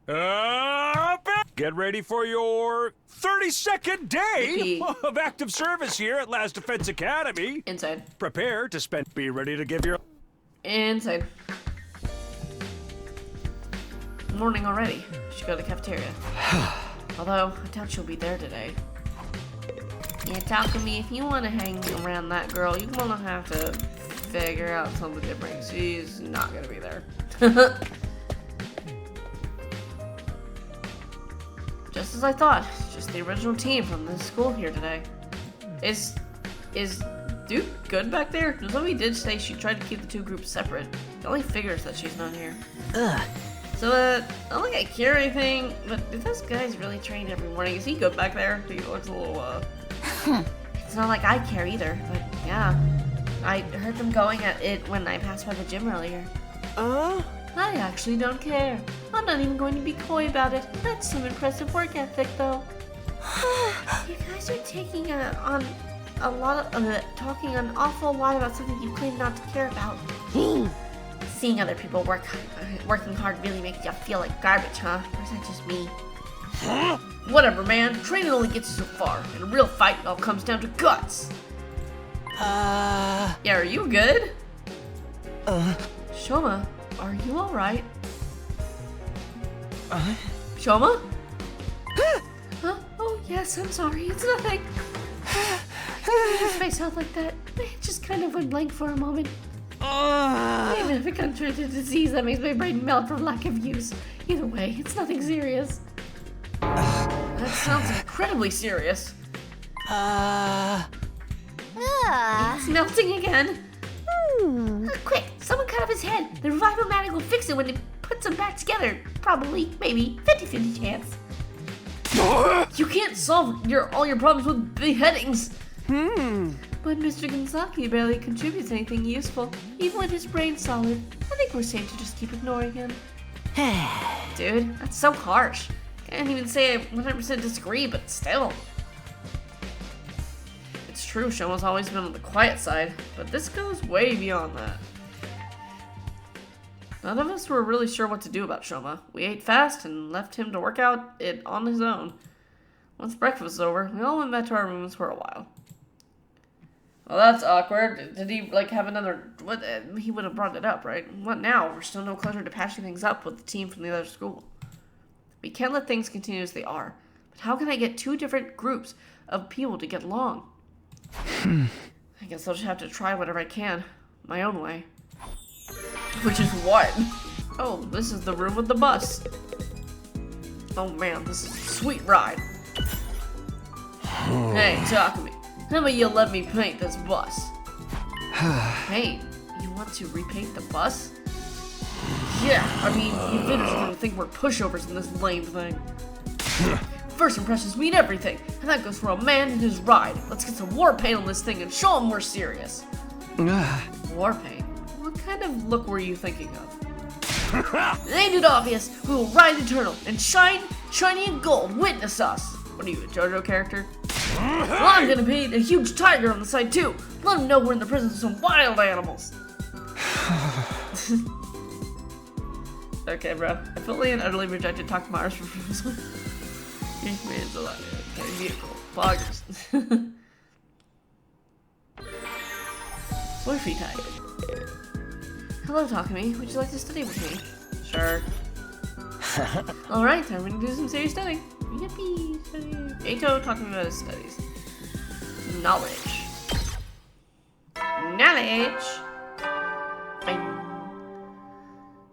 Get ready for your 32nd day of active service here at Last Defense Academy. Inside. Prepare to spend. Be ready to give your. Inside. Morning already. Should go to the cafeteria. Although, I doubt she'll be there today. Yeah, talk to me. If you want to hang around that girl, you're gonna have to figure out something different. She's not gonna be there. Just as I thought. Just the original team from the school here today. Is Duke good back there? Somebody did say she tried to keep the two groups separate. It only figures that she's not here. Ugh. So, I don't think I care anything, but do those guys really train every morning? Is he good back there? He looks a little, It's not like I care either, but yeah. I heard them going at it when I passed by the gym earlier. I actually don't care. I'm not even going to be coy about it. That's some impressive work ethic, though. You guys are taking talking an awful lot about something you claim not to care about. Seeing other people working hard really makes you feel like garbage, huh? Or is that just me? Whatever, man. Training only gets you so far. In a real fight, it all comes down to guts. Yeah, are you good? Shoma, are you alright? Shoma? Huh? Oh, yes, I'm sorry. It's nothing. His face out like that. It just kind of went blank for a moment. Even if it contracted a disease that makes my brain melt from lack of use. Either way, it's nothing serious. That sounds incredibly serious. It's melting again. Quick, someone cut off his head. The Revive-O-Matic will fix it when it puts them back together. Probably, maybe, 50-50 chance. You can't solve all your problems with beheadings. But Mr. Gonzaki barely contributes anything useful. Even with his brain solid, I think we're safe to just keep ignoring him. Dude, that's so harsh. Can't even say I 100% disagree, but still. It's true, Shoma's always been on the quiet side, but this goes way beyond that. None of us were really sure what to do about Shoma. We ate fast and left him to work out it on his own. Once breakfast was over, we all went back to our rooms for a while. Well, that's awkward. Did he, have another... What? He would have brought it up, right? What now? We're still no closer to patching things up with the team from the other school. We can't let things continue as they are. But how can I get two different groups of people to get along? I guess I'll just have to try whatever I can. My own way. Which is what? Oh, this is the room with the bus. Oh man, this is a sweet ride. Hey, talk to me. How about you let me paint this bus? Hey, you want to repaint the bus? Yeah, I mean, you fitters are gonna think we're pushovers in this lame thing. First impressions mean everything, and that goes for a man and his ride. Let's get some war paint on this thing and show him we're serious. War paint? What kind of look were you thinking of? Ain't it obvious? We will ride eternal and shine, shiny and gold. Witness us. What are you, a JoJo character? Well, I'm gonna paint a huge tiger on the side too. Let him know we're in the presence of some wild animals. Okay, bro. I fully and utterly rejected Talk Mars proposal. Man's alive. Okay, vehicle. Poggers. More free time. Hello, Takumi. Would you like to study with me? Sure. Alright, I'm gonna do some serious studying. Yippee! Eito talking about his studies. Knowledge. Knowledge! Fine.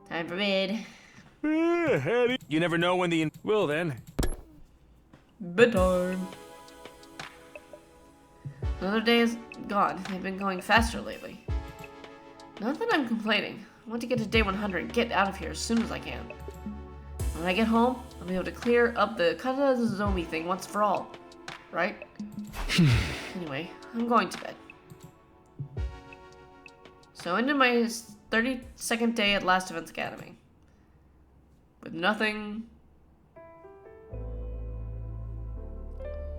Time for bed. You never know when the... Well then. Bedtime. Another day is gone. They've been going faster lately. Not that I'm complaining. I want to get to day 100 and get out of here as soon as I can. When I get home, I'll be able to clear up the Katazomi thing once for all. Right? Anyway, I'm going to bed. So ended my 32nd day at Last Defense Academy. With nothing...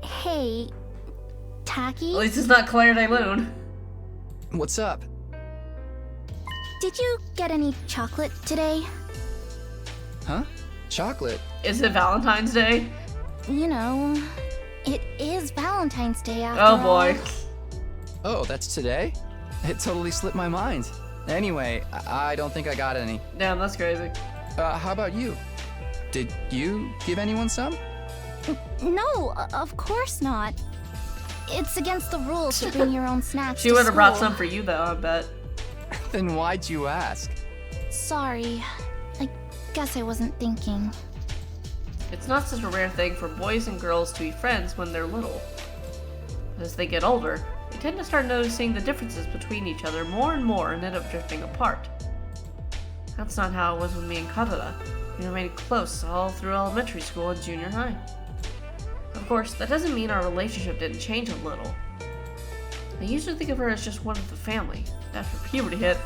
Hey, Taki? At least it's not Claire de Lune. What's up? Did you get any chocolate today? Huh? chocolate. Is it Valentine's Day? You know, it is Valentine's Day after Oh boy. Oh, that's today? It totally slipped my mind. Anyway, I don't think I got any. Damn, that's crazy. How about you? Did you give anyone some? No, of course not. It's against the rules to bring your own snacks She to would have brought school. some for you though, I bet. Then why'd you ask? Sorry. I guess I wasn't thinking. It's not such a rare thing for boys and girls to be friends when they're little. As they get older, they tend to start noticing the differences between each other more and more and end up drifting apart. That's not how it was with me and Karada. We remained close all through elementary school and junior high. Of course, that doesn't mean our relationship didn't change a little. I usually think of her as just one of the family. After puberty hit.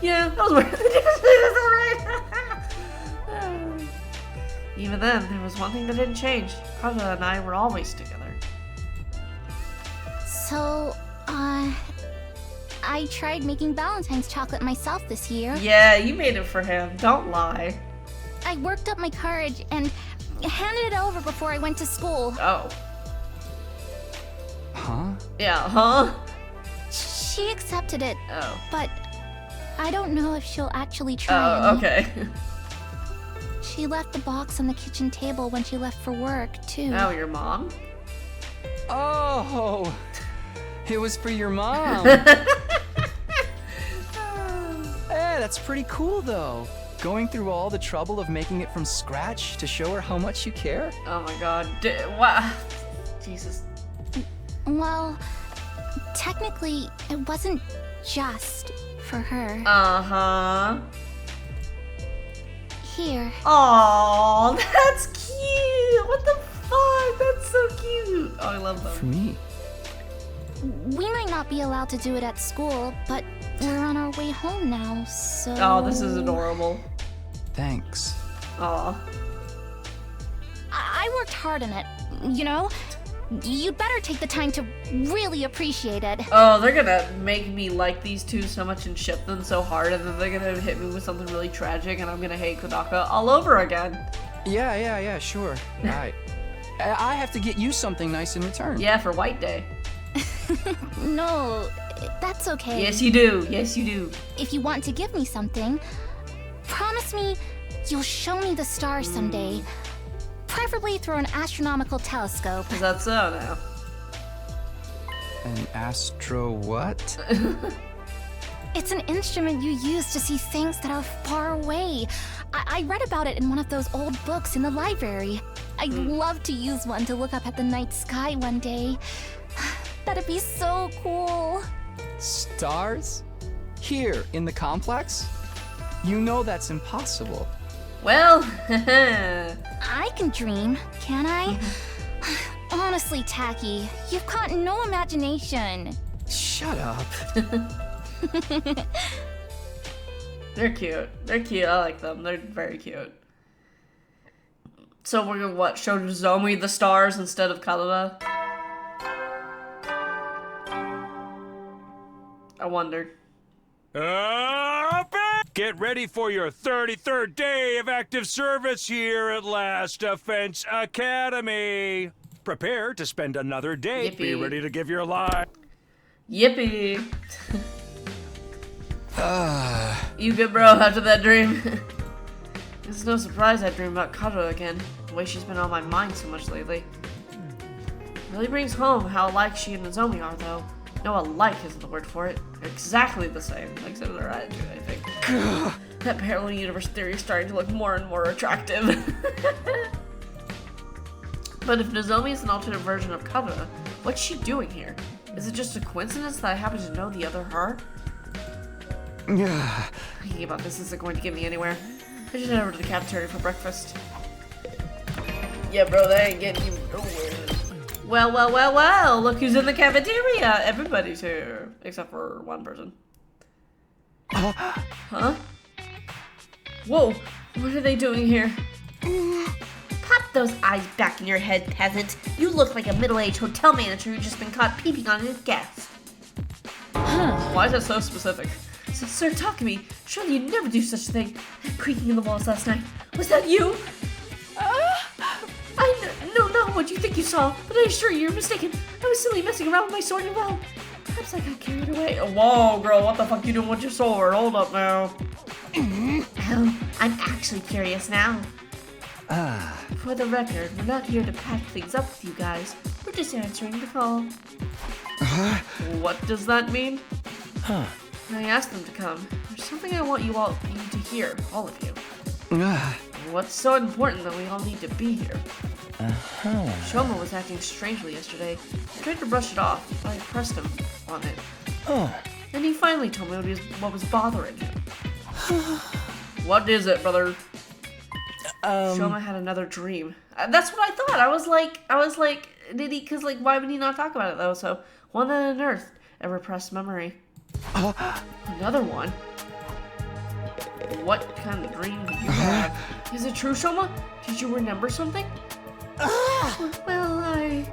Yeah, that was where the difference is, alright. Even then, there was one thing that didn't change. Karada and I were always together. So, I tried making Valentine's chocolate myself this year. Yeah, you made it for him. Don't lie. I worked up my courage and handed it over before I went to school. Oh. Huh? Yeah, huh? She accepted it, Oh. but I don't know if she'll actually try Oh, any. okay. She left the box on the kitchen table when she left for work, too. Oh, your mom? Oh, it was for your mom. Hey, that's pretty cool though. Going through all the trouble of making it from scratch to show her how much you care. Oh my god. Wow. Jesus. Well, technically, it wasn't just for her. Uh-huh. Here. Aw, that's cute. What the fuck? That's so cute. Oh, I love For them. me. We might not be allowed to do it at school, but we're on our way home now, so... Oh, this is adorable. Thanks. Aw. I worked hard on it, you know? You'd better take the time to really appreciate it. Oh, they're gonna make me like these two so much and ship them so hard, and then they're gonna hit me with something really tragic, and I'm gonna hate Kodaka all over again. Yeah, sure. Right. I have to get you something nice in return. Yeah, for White Day. No, that's okay. Yes, you do. Yes, you do. If you want to give me something, promise me you'll show me the stars someday. Preferably through an astronomical telescope. Is that so now? An astro what? It's an instrument you use to see things that are far away. I read about it in one of those old books in the library. I'd love to use one to look up at the night sky one day. That'd be so cool. Stars? Here, in the complex? You know that's impossible. Well, I can dream, can I? Honestly, Tacky, you've got no imagination. Shut up. they're cute. They're cute. I like them. They're very cute. So we're gonna what? Show Nozomi the stars instead of Karada? I wonder. Get ready for your 33rd day of active service here at Last Defense Academy. Prepare to spend another day. Be Yippee. ready to give your life. Yippee! You good, bro, after that dream? It's no surprise I dream about Karada again. The way she's been on my mind so much lately. Really brings home how alike she and Nozomi are, though. No, alike isn't the word for it. They're exactly the same, except their attitude, I think. That parallel universe theory is starting to look more and more attractive. But if Nozomi is an alternate version of Karada, what's she doing here? Is it just a coincidence that I happen to know the other her? Thinking about this isn't going to get me anywhere. I should head over to the cafeteria for breakfast. Yeah, bro, that ain't getting you nowhere. Well, look who's in the cafeteria. Everybody's here, except for one person. Huh? Whoa, what are they doing here? Pop those eyes back in your head, peasant. You look like a middle-aged hotel manager who's just been caught peeping on his guests. Why is that so specific? Sir Takumi, surely you'd never do such a thing. That creaking in the walls last night. Was that you? No, not what you think you saw, but I assure you you're mistaken. I was simply messing around with my sword and well, perhaps I got carried away. Whoa, girl, what the fuck you doing with your sword? Hold up now. I'm actually curious now. For the record, we're not here to patch things up with you guys. We're just answering the call. What does that mean? I asked them to come. There's something I want you to hear, all of you. What's so important that we all need to be here? Shoma was acting strangely yesterday. I tried to brush it off, but I pressed him on it. And he finally told me what was bothering him. What is it, brother? Shoma had another dream. That's what I thought. I was like, did he? Cause like, why would he not talk about it though? So one that unearthed a repressed memory. Another one. What kind of dream did you have? Is it true, Shoma? Did you remember something? Well, I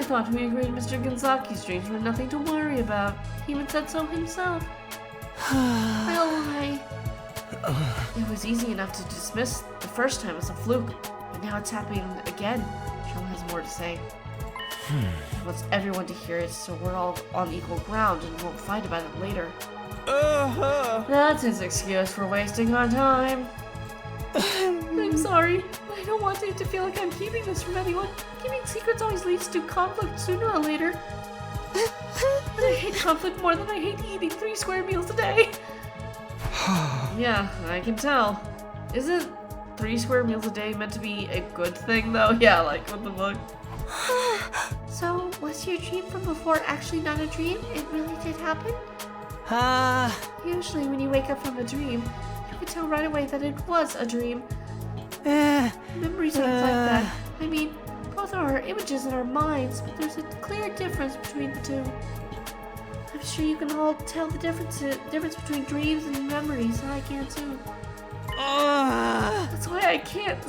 thought we agreed Mr. Gonzaki's dreams were nothing to worry about. He even said so himself. Well, it was easy enough to dismiss the first time as a fluke, but now it's happening again. Shoma has more to say. He wants everyone to hear it so we're all on equal ground and won't fight about it later. That's his excuse for wasting our time. I'm sorry. I don't want it to feel like I'm keeping this from anyone. Keeping secrets always leads to conflict sooner or later. And I hate conflict more than I hate eating 3 square meals a day. Yeah, I can tell. Isn't 3 square meals a day meant to be a good thing though? Yeah, like what the fuck? So, was your dream from before actually not a dream? It really did happen? Usually when you wake up from a dream, you can tell right away that it was a dream. Memories aren't like that. I mean, both are our images in our minds, but there's a clear difference between the two. I'm sure you can all tell the difference between dreams and memories, and I can too. That's why I can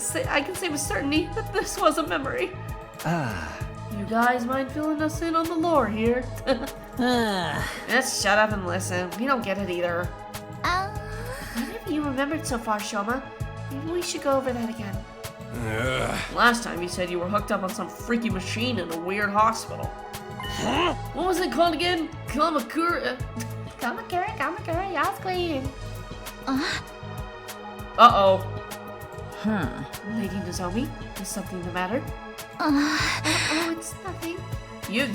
say with certainty that this was a memory. You guys mind filling us in on the lore here? Just shut up and listen. We don't get it either. What have you remembered so far, Shoma? Maybe we should go over that again. Last time you said you were hooked up on some freaky machine in a weird hospital. What was it called again? Kamakura? Kamakura, yes, queen. Uh-oh. Lady Nozomi, is something the matter? It's nothing.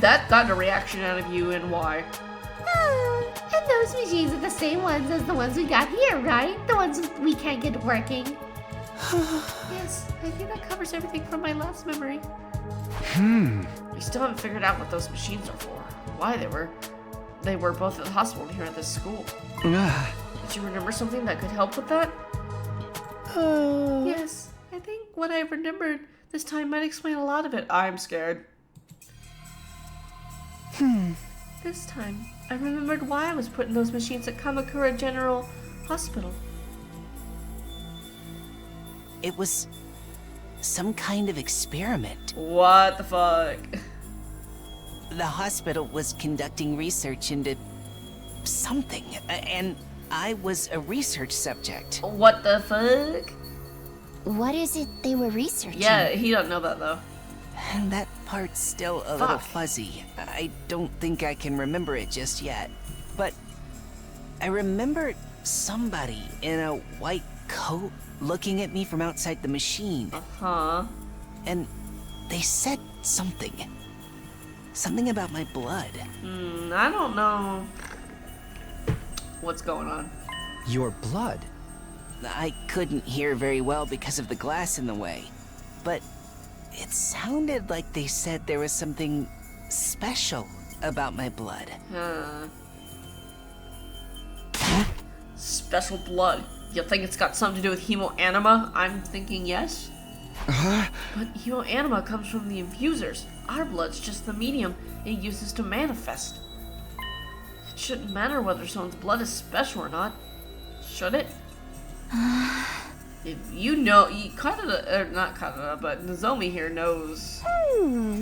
That got a reaction out of you, and why? And those machines are the same ones as the ones we got here, right? The ones we can't get working. Yes, I think that covers everything from my last memory. We still haven't figured out what those machines are for. Why they were both at the hospital and here at this school. Did you remember something that could help with that? Yes, I think what I remembered this time might explain a lot of it. I'm scared. This time, I remembered why I was putting those machines at Kamakura General Hospital. It was some kind of experiment. What the fuck? The hospital was conducting research into something, and I was a research subject. What the fuck? What is it they were researching? Yeah, he don't know that though. And that part's still a little fuzzy. I don't think I can remember it just yet. But I remember somebody in a white coat looking at me from outside the machine. And they said something. Something about my blood. I don't know what's going on. Your blood? I couldn't hear very well because of the glass in the way. But it sounded like they said there was something special about my blood. Special blood. You think it's got something to do with hemoanima? I'm thinking yes. But hemoanima comes from the infusers. Our blood's just the medium it uses to manifest. It shouldn't matter whether someone's blood is special or not, should it? If you know, not Kanada, but Nozomi here knows.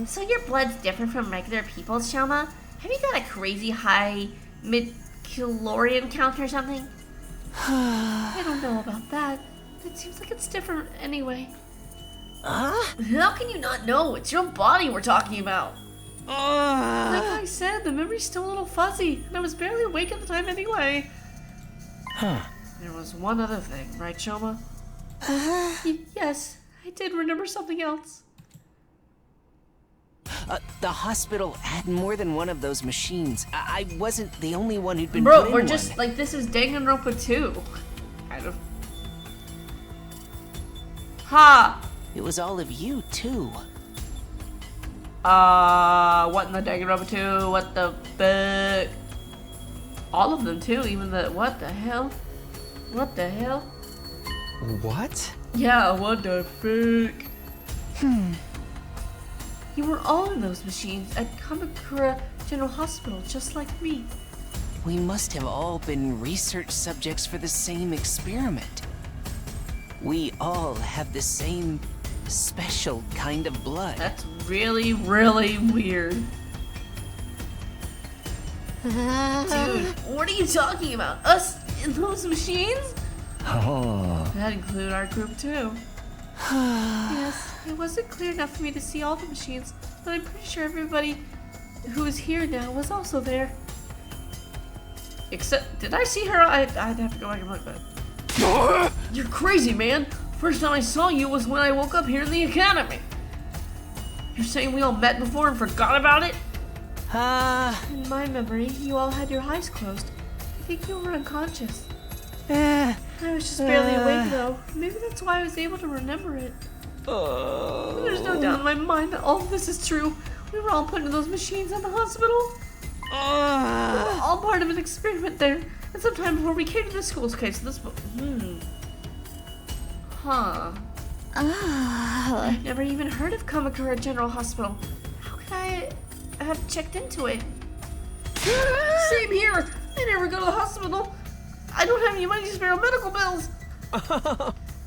So your blood's different from regular people's, Shoma? Have you got a crazy high calorian count or something? I don't know about that. It seems like it's different anyway. How can you not know? It's your body we're talking about. Like I said, the memory's still a little fuzzy, and I was barely awake at the time anyway. There was one other thing, right, Shoma? Yes, I did remember something else. The hospital had more than one of those machines. I wasn't the only one who'd been Bro, put in we're one. just like, this is Danganronpa 2. Kind of. Ha! It was all of you, too. What in the Danganronpa 2? What the fuck? All of them too, even the, what the hell? What the hell? What? Yeah, what the fuck? You were all in those machines at Kamakura General Hospital, just like me. We must have all been research subjects for the same experiment. We all have the same special kind of blood. That's really, really weird. Dude, what are you talking about? Us in those machines? Oh. That included our group too. Yes, it wasn't clear enough for me to see all the machines, but I'm pretty sure everybody who is here now was also there. Except, did I see her? I'd have to go back and look, but... You're crazy, man! First time I saw you was when I woke up here in the academy. You're saying we all met before and forgot about it? In my memory, you all had your eyes closed. I think you were unconscious. I was just barely awake though. Maybe that's why I was able to remember it. There's no doubt in my mind that all of this is true. We were all put into those machines at the hospital. We were all part of an experiment there. And sometime before we came to the school. Okay, so this... I've never even heard of Kamakura General Hospital. How could I have checked into it? Same here. I never go to the hospital. I don't have any money to spare on medical bills.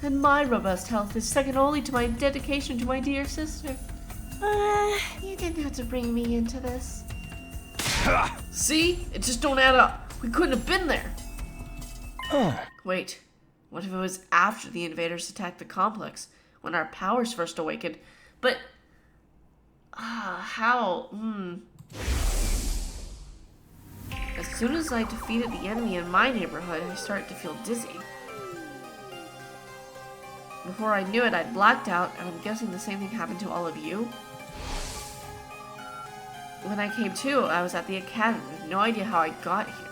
And my robust health is second only to my dedication to my dear sister. You didn't have to bring me into this. See? It just don't add up. We couldn't have been there. Wait. What if it was after the invaders attacked the complex, when our powers first awakened? But... how? As soon as I defeated the enemy in my neighborhood, I started to feel dizzy. Before I knew it, I'd blacked out, and I'm guessing the same thing happened to all of you. When I came to, I was at the academy with no idea how I got here.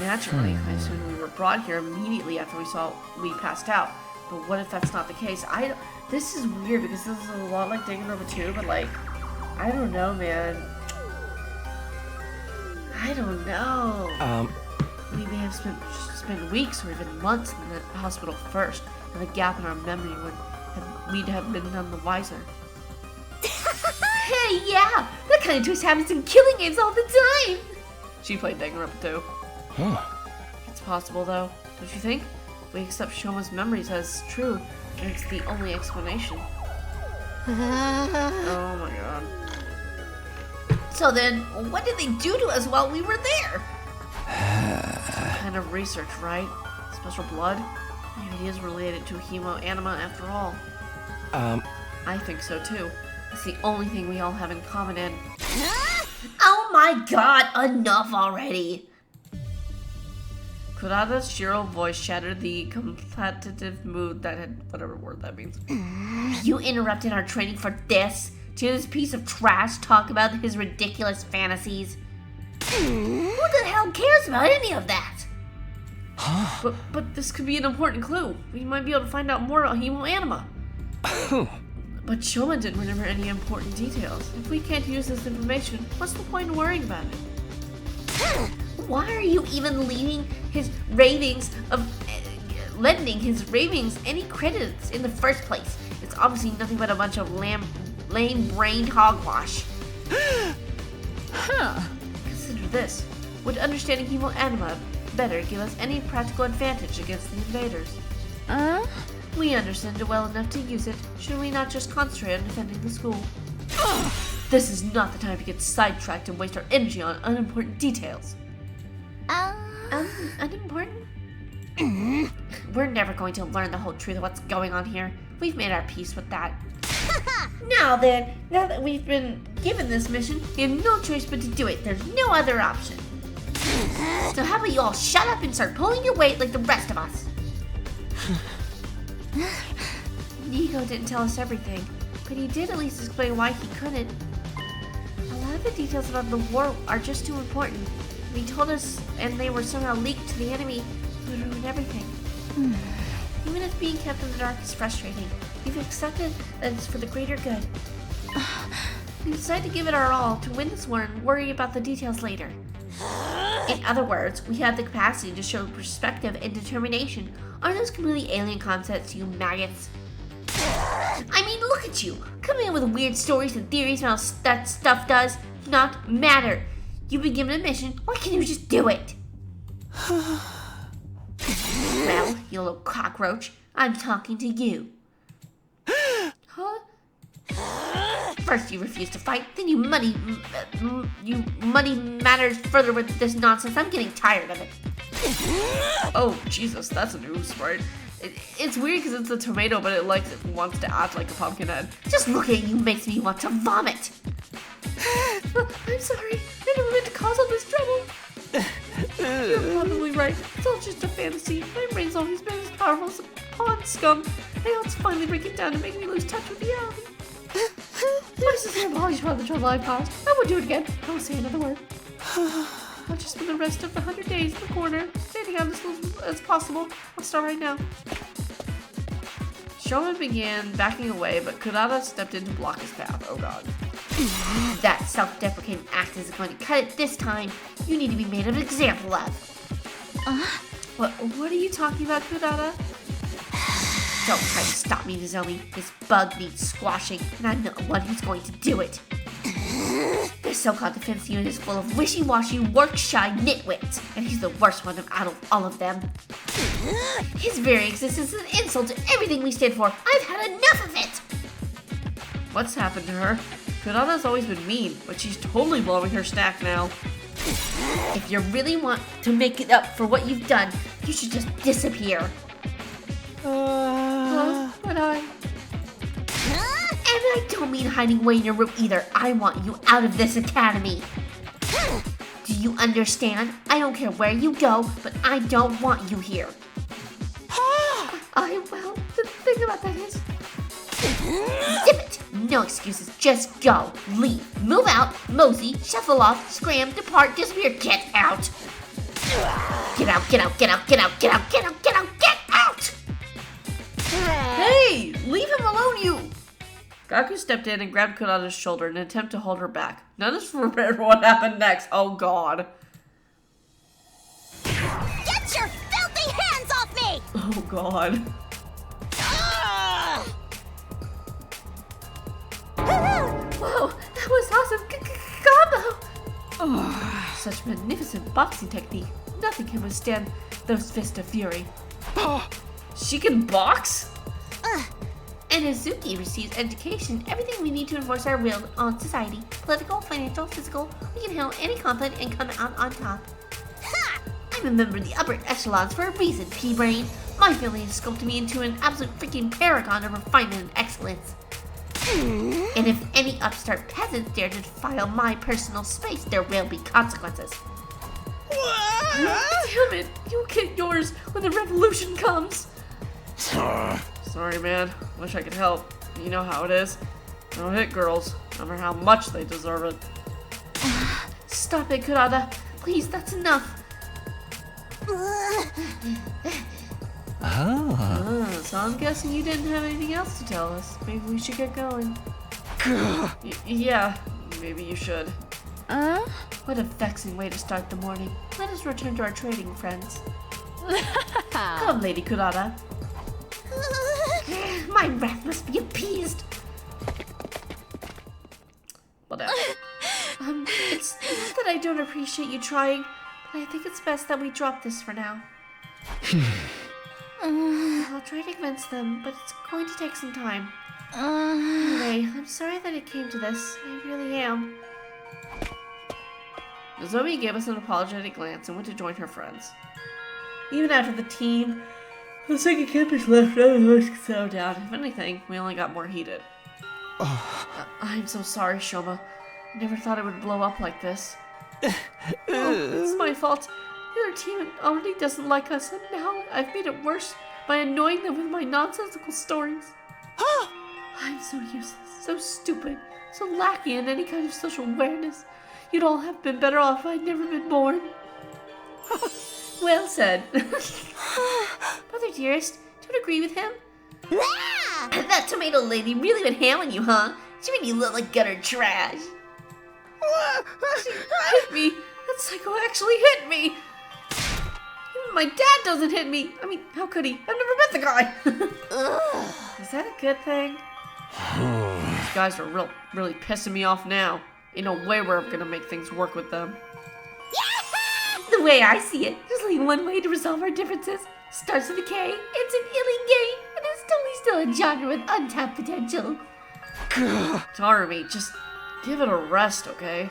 Naturally, I assumed we were brought here immediately after we passed out. But what if that's not the case? This is weird because this is a lot like Danganronpa 2, but like, I don't know, man. I don't know. We may have spent weeks or even months in the hospital first, and a gap in our memory when we'd have been none the wiser. Hey, yeah! That kind of twist happens in killing games all the time! She played Danganronpa 2. It's possible, though, don't you think? We accept Shoma's memories as true, and it's the only explanation. Oh my god. So then, what did they do to us while we were there? Some kind of research, right? Special blood? Maybe it is related to hemo-anima after all. I think so too. It's the only thing we all have in common and... Oh my god, enough already! Kurata's shrill voice shattered the competitive mood that had... whatever word that means. You interrupted our training for this? To this piece of trash talk about his ridiculous fantasies? Who the hell cares about any of that? But this could be an important clue. We might be able to find out more about hemo-anima. But Shoma didn't remember any important details. If we can't use this information, what's the point in worrying about it? Why are you even leaving his ravings of... lending his ravings any credits in the first place? It's obviously nothing but a bunch of lame-brained hogwash. Consider this. Would understanding hemo-anima better give us any practical advantage against the invaders? We understand it well enough to use it. Should we not just concentrate on defending the school? This is not the time to get sidetracked and waste our energy on unimportant details. Unimportant? We're never going to learn the whole truth of what's going on here. We've made our peace with that. Now that we've been given this mission, we have no choice but to do it. There's no other option. So how about you all shut up and start pulling your weight like the rest of us? Nico didn't tell us everything, but he did at least explain why he couldn't. A lot of the details about the war are just too important. He told us, and they were somehow leaked to the enemy, it would ruin everything. Even if being kept in the dark is frustrating, we've accepted that it's for the greater good. We decided to give it our all to win this war and worry about the details later. In other words, we have the capacity to show perspective and determination on those completely alien concepts to you maggots. I mean, look at you, coming in with weird stories and theories about how that stuff does not matter. You've been given a mission, why can't you just do it? Well, you little cockroach, I'm talking to you. Huh? First you refuse to fight, then you muddy matters further with this nonsense. I'm getting tired of it. Oh, Jesus, that's a new sprite. It's weird because it's a tomato, but it wants to act like a pumpkin head. Just looking at you makes me want to vomit. I'm sorry. I never meant to cause all this trouble. You're probably right. It's all just a fantasy. My brain's always been as powerful as a pond scum. Now it's finally breaking down to make me lose touch with reality. My sincere apologies for all the trouble I caused. I won't do it again. I won't say another word. I'll just spend the rest of the 100 days in the corner, standing out as little as possible. I'll start right now. Showman began backing away, but Kurata stepped in to block his path. Oh god. That self-deprecating act isn't going to cut it this time. You need to be made an example of. What are you talking about, Kurata? Don't try to stop me, Nozomi. This bug needs squashing, and I'm the one who's going to do it. This so-called defense unit is full of wishy-washy, work-shy nitwits, and he's the worst one out of all of them. His very existence is an insult to everything we stand for. I've had enough of it! What's happened to her? Kurata's always been mean, but she's totally blowing her stack now. If you really want to make it up for what you've done, you should just disappear. But And I don't mean hiding away in your room either. I want you out of this academy. Do you understand? I don't care where you go, but I don't want you here. Well, the thing about that is... Zip it! No excuses, just go. Leave. Move out, mosey, shuffle off, scram, depart, disappear, get out! Get out, get out, get out, get out, get out, get out, get out, get out! Hey! Leave him alone, you! Gaku stepped in and grabbed Kurata's shoulder in an attempt to hold her back. None of us prepared for what happened next. Oh god. Get your filthy hands off me! Oh god. Whoa, that was awesome combo! Such magnificent boxing technique. Nothing can withstand those fists of fury. She can box? And Izuki receives education, everything we need to enforce our will on society. Political, financial, physical, we can handle any conflict and come out on top. Ha! I'm a member of the upper echelons for a reason, P-Brain. My family has sculpted me into an absolute freaking paragon of refinement and excellence. And if any upstart peasants dare to defile my personal space, there will be consequences. Damn it! You'll get yours when the revolution comes! Sorry, man. Wish I could help. You know how it is. Don't hit girls, no matter how much they deserve it. Stop it, Kurata. Please, that's enough. So I'm guessing you didn't have anything else to tell us. Maybe we should get going. Yeah, maybe you should. What a vexing way to start the morning. Let us return to our trading friends. Come, Lady Kurata. My wrath must be appeased. Whatever. It's not that I don't appreciate you trying, but I think it's best that we drop this for now. I'll try to convince them, but it's going to take some time. Anyway, I'm sorry that it came to this. I really am. Zoe gave us an apologetic glance and went to join her friends. Even after the second campus left, none of us could settle down. If anything, we only got more heated. I'm so sorry, Shoma. I never thought it would blow up like this. It's my fault. Your team already doesn't like us, and now I've made it worse by annoying them with my nonsensical stories. I'm so useless, so stupid, so lacking in any kind of social awareness. You'd all have been better off if I'd never been born. Well said. Brother dearest, don't agree with him? Ah! That tomato lady really went ham on you, huh? She made you look like gutter trash. She hit me. That psycho actually hit me. Even my dad doesn't hit me. I mean, how could he? I've never met the guy. Is that a good thing? These guys are really pissing me off now. Ain't no way we're gonna make things work with them. The way I see it, there's only one way to resolve our differences. Starts with a K, it's an illy game, and it's totally still a genre with untapped potential. Tarumi, just give it a rest, okay?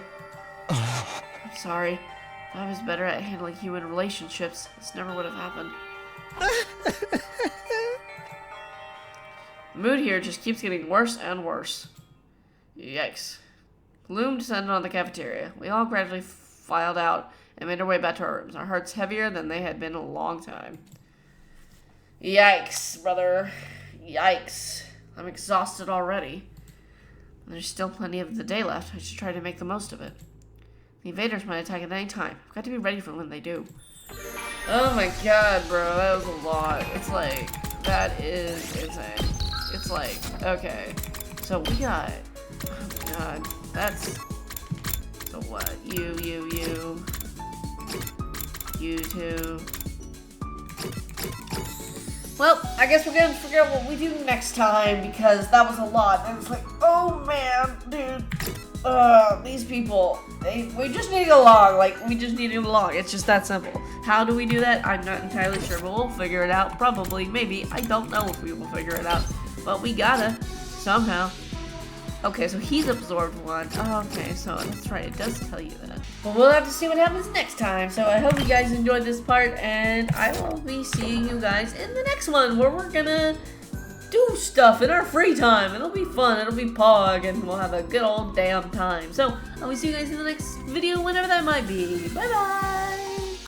I'm sorry. If I was better at handling human relationships, this never would have happened. The mood here just keeps getting worse and worse. Yikes. Gloom descended on the cafeteria. We all gradually filed out and made our way back to our rooms, our hearts heavier than they had been in a long time. Yikes, brother. Yikes. I'm exhausted already. And there's still plenty of the day left. I should try to make the most of it. The invaders might attack at any time. I've got to be ready for when they do. Oh my god, bro. That was a lot. It's like, that is insane. It's like, okay. So we got, oh my god. That's, so what? You two. Well, I guess we're gonna figure out what we do next time because that was a lot. And it's like, oh man, dude. These people, we just need to get along. Like, we just need to get along. It's just that simple. How do we do that? I'm not entirely sure, but we'll figure it out. Probably, maybe. I don't know if we will figure it out. But we gotta, somehow. Okay, so he's absorbed one. Oh, okay, so that's right, it does tell you that. But we'll have to see what happens next time. So I hope you guys enjoyed this part, and I will be seeing you guys in the next one, where we're gonna do stuff in our free time. It'll be fun, it'll be pog, and we'll have a good old damn time. So I will see you guys in the next video, whenever that might be. Bye-bye!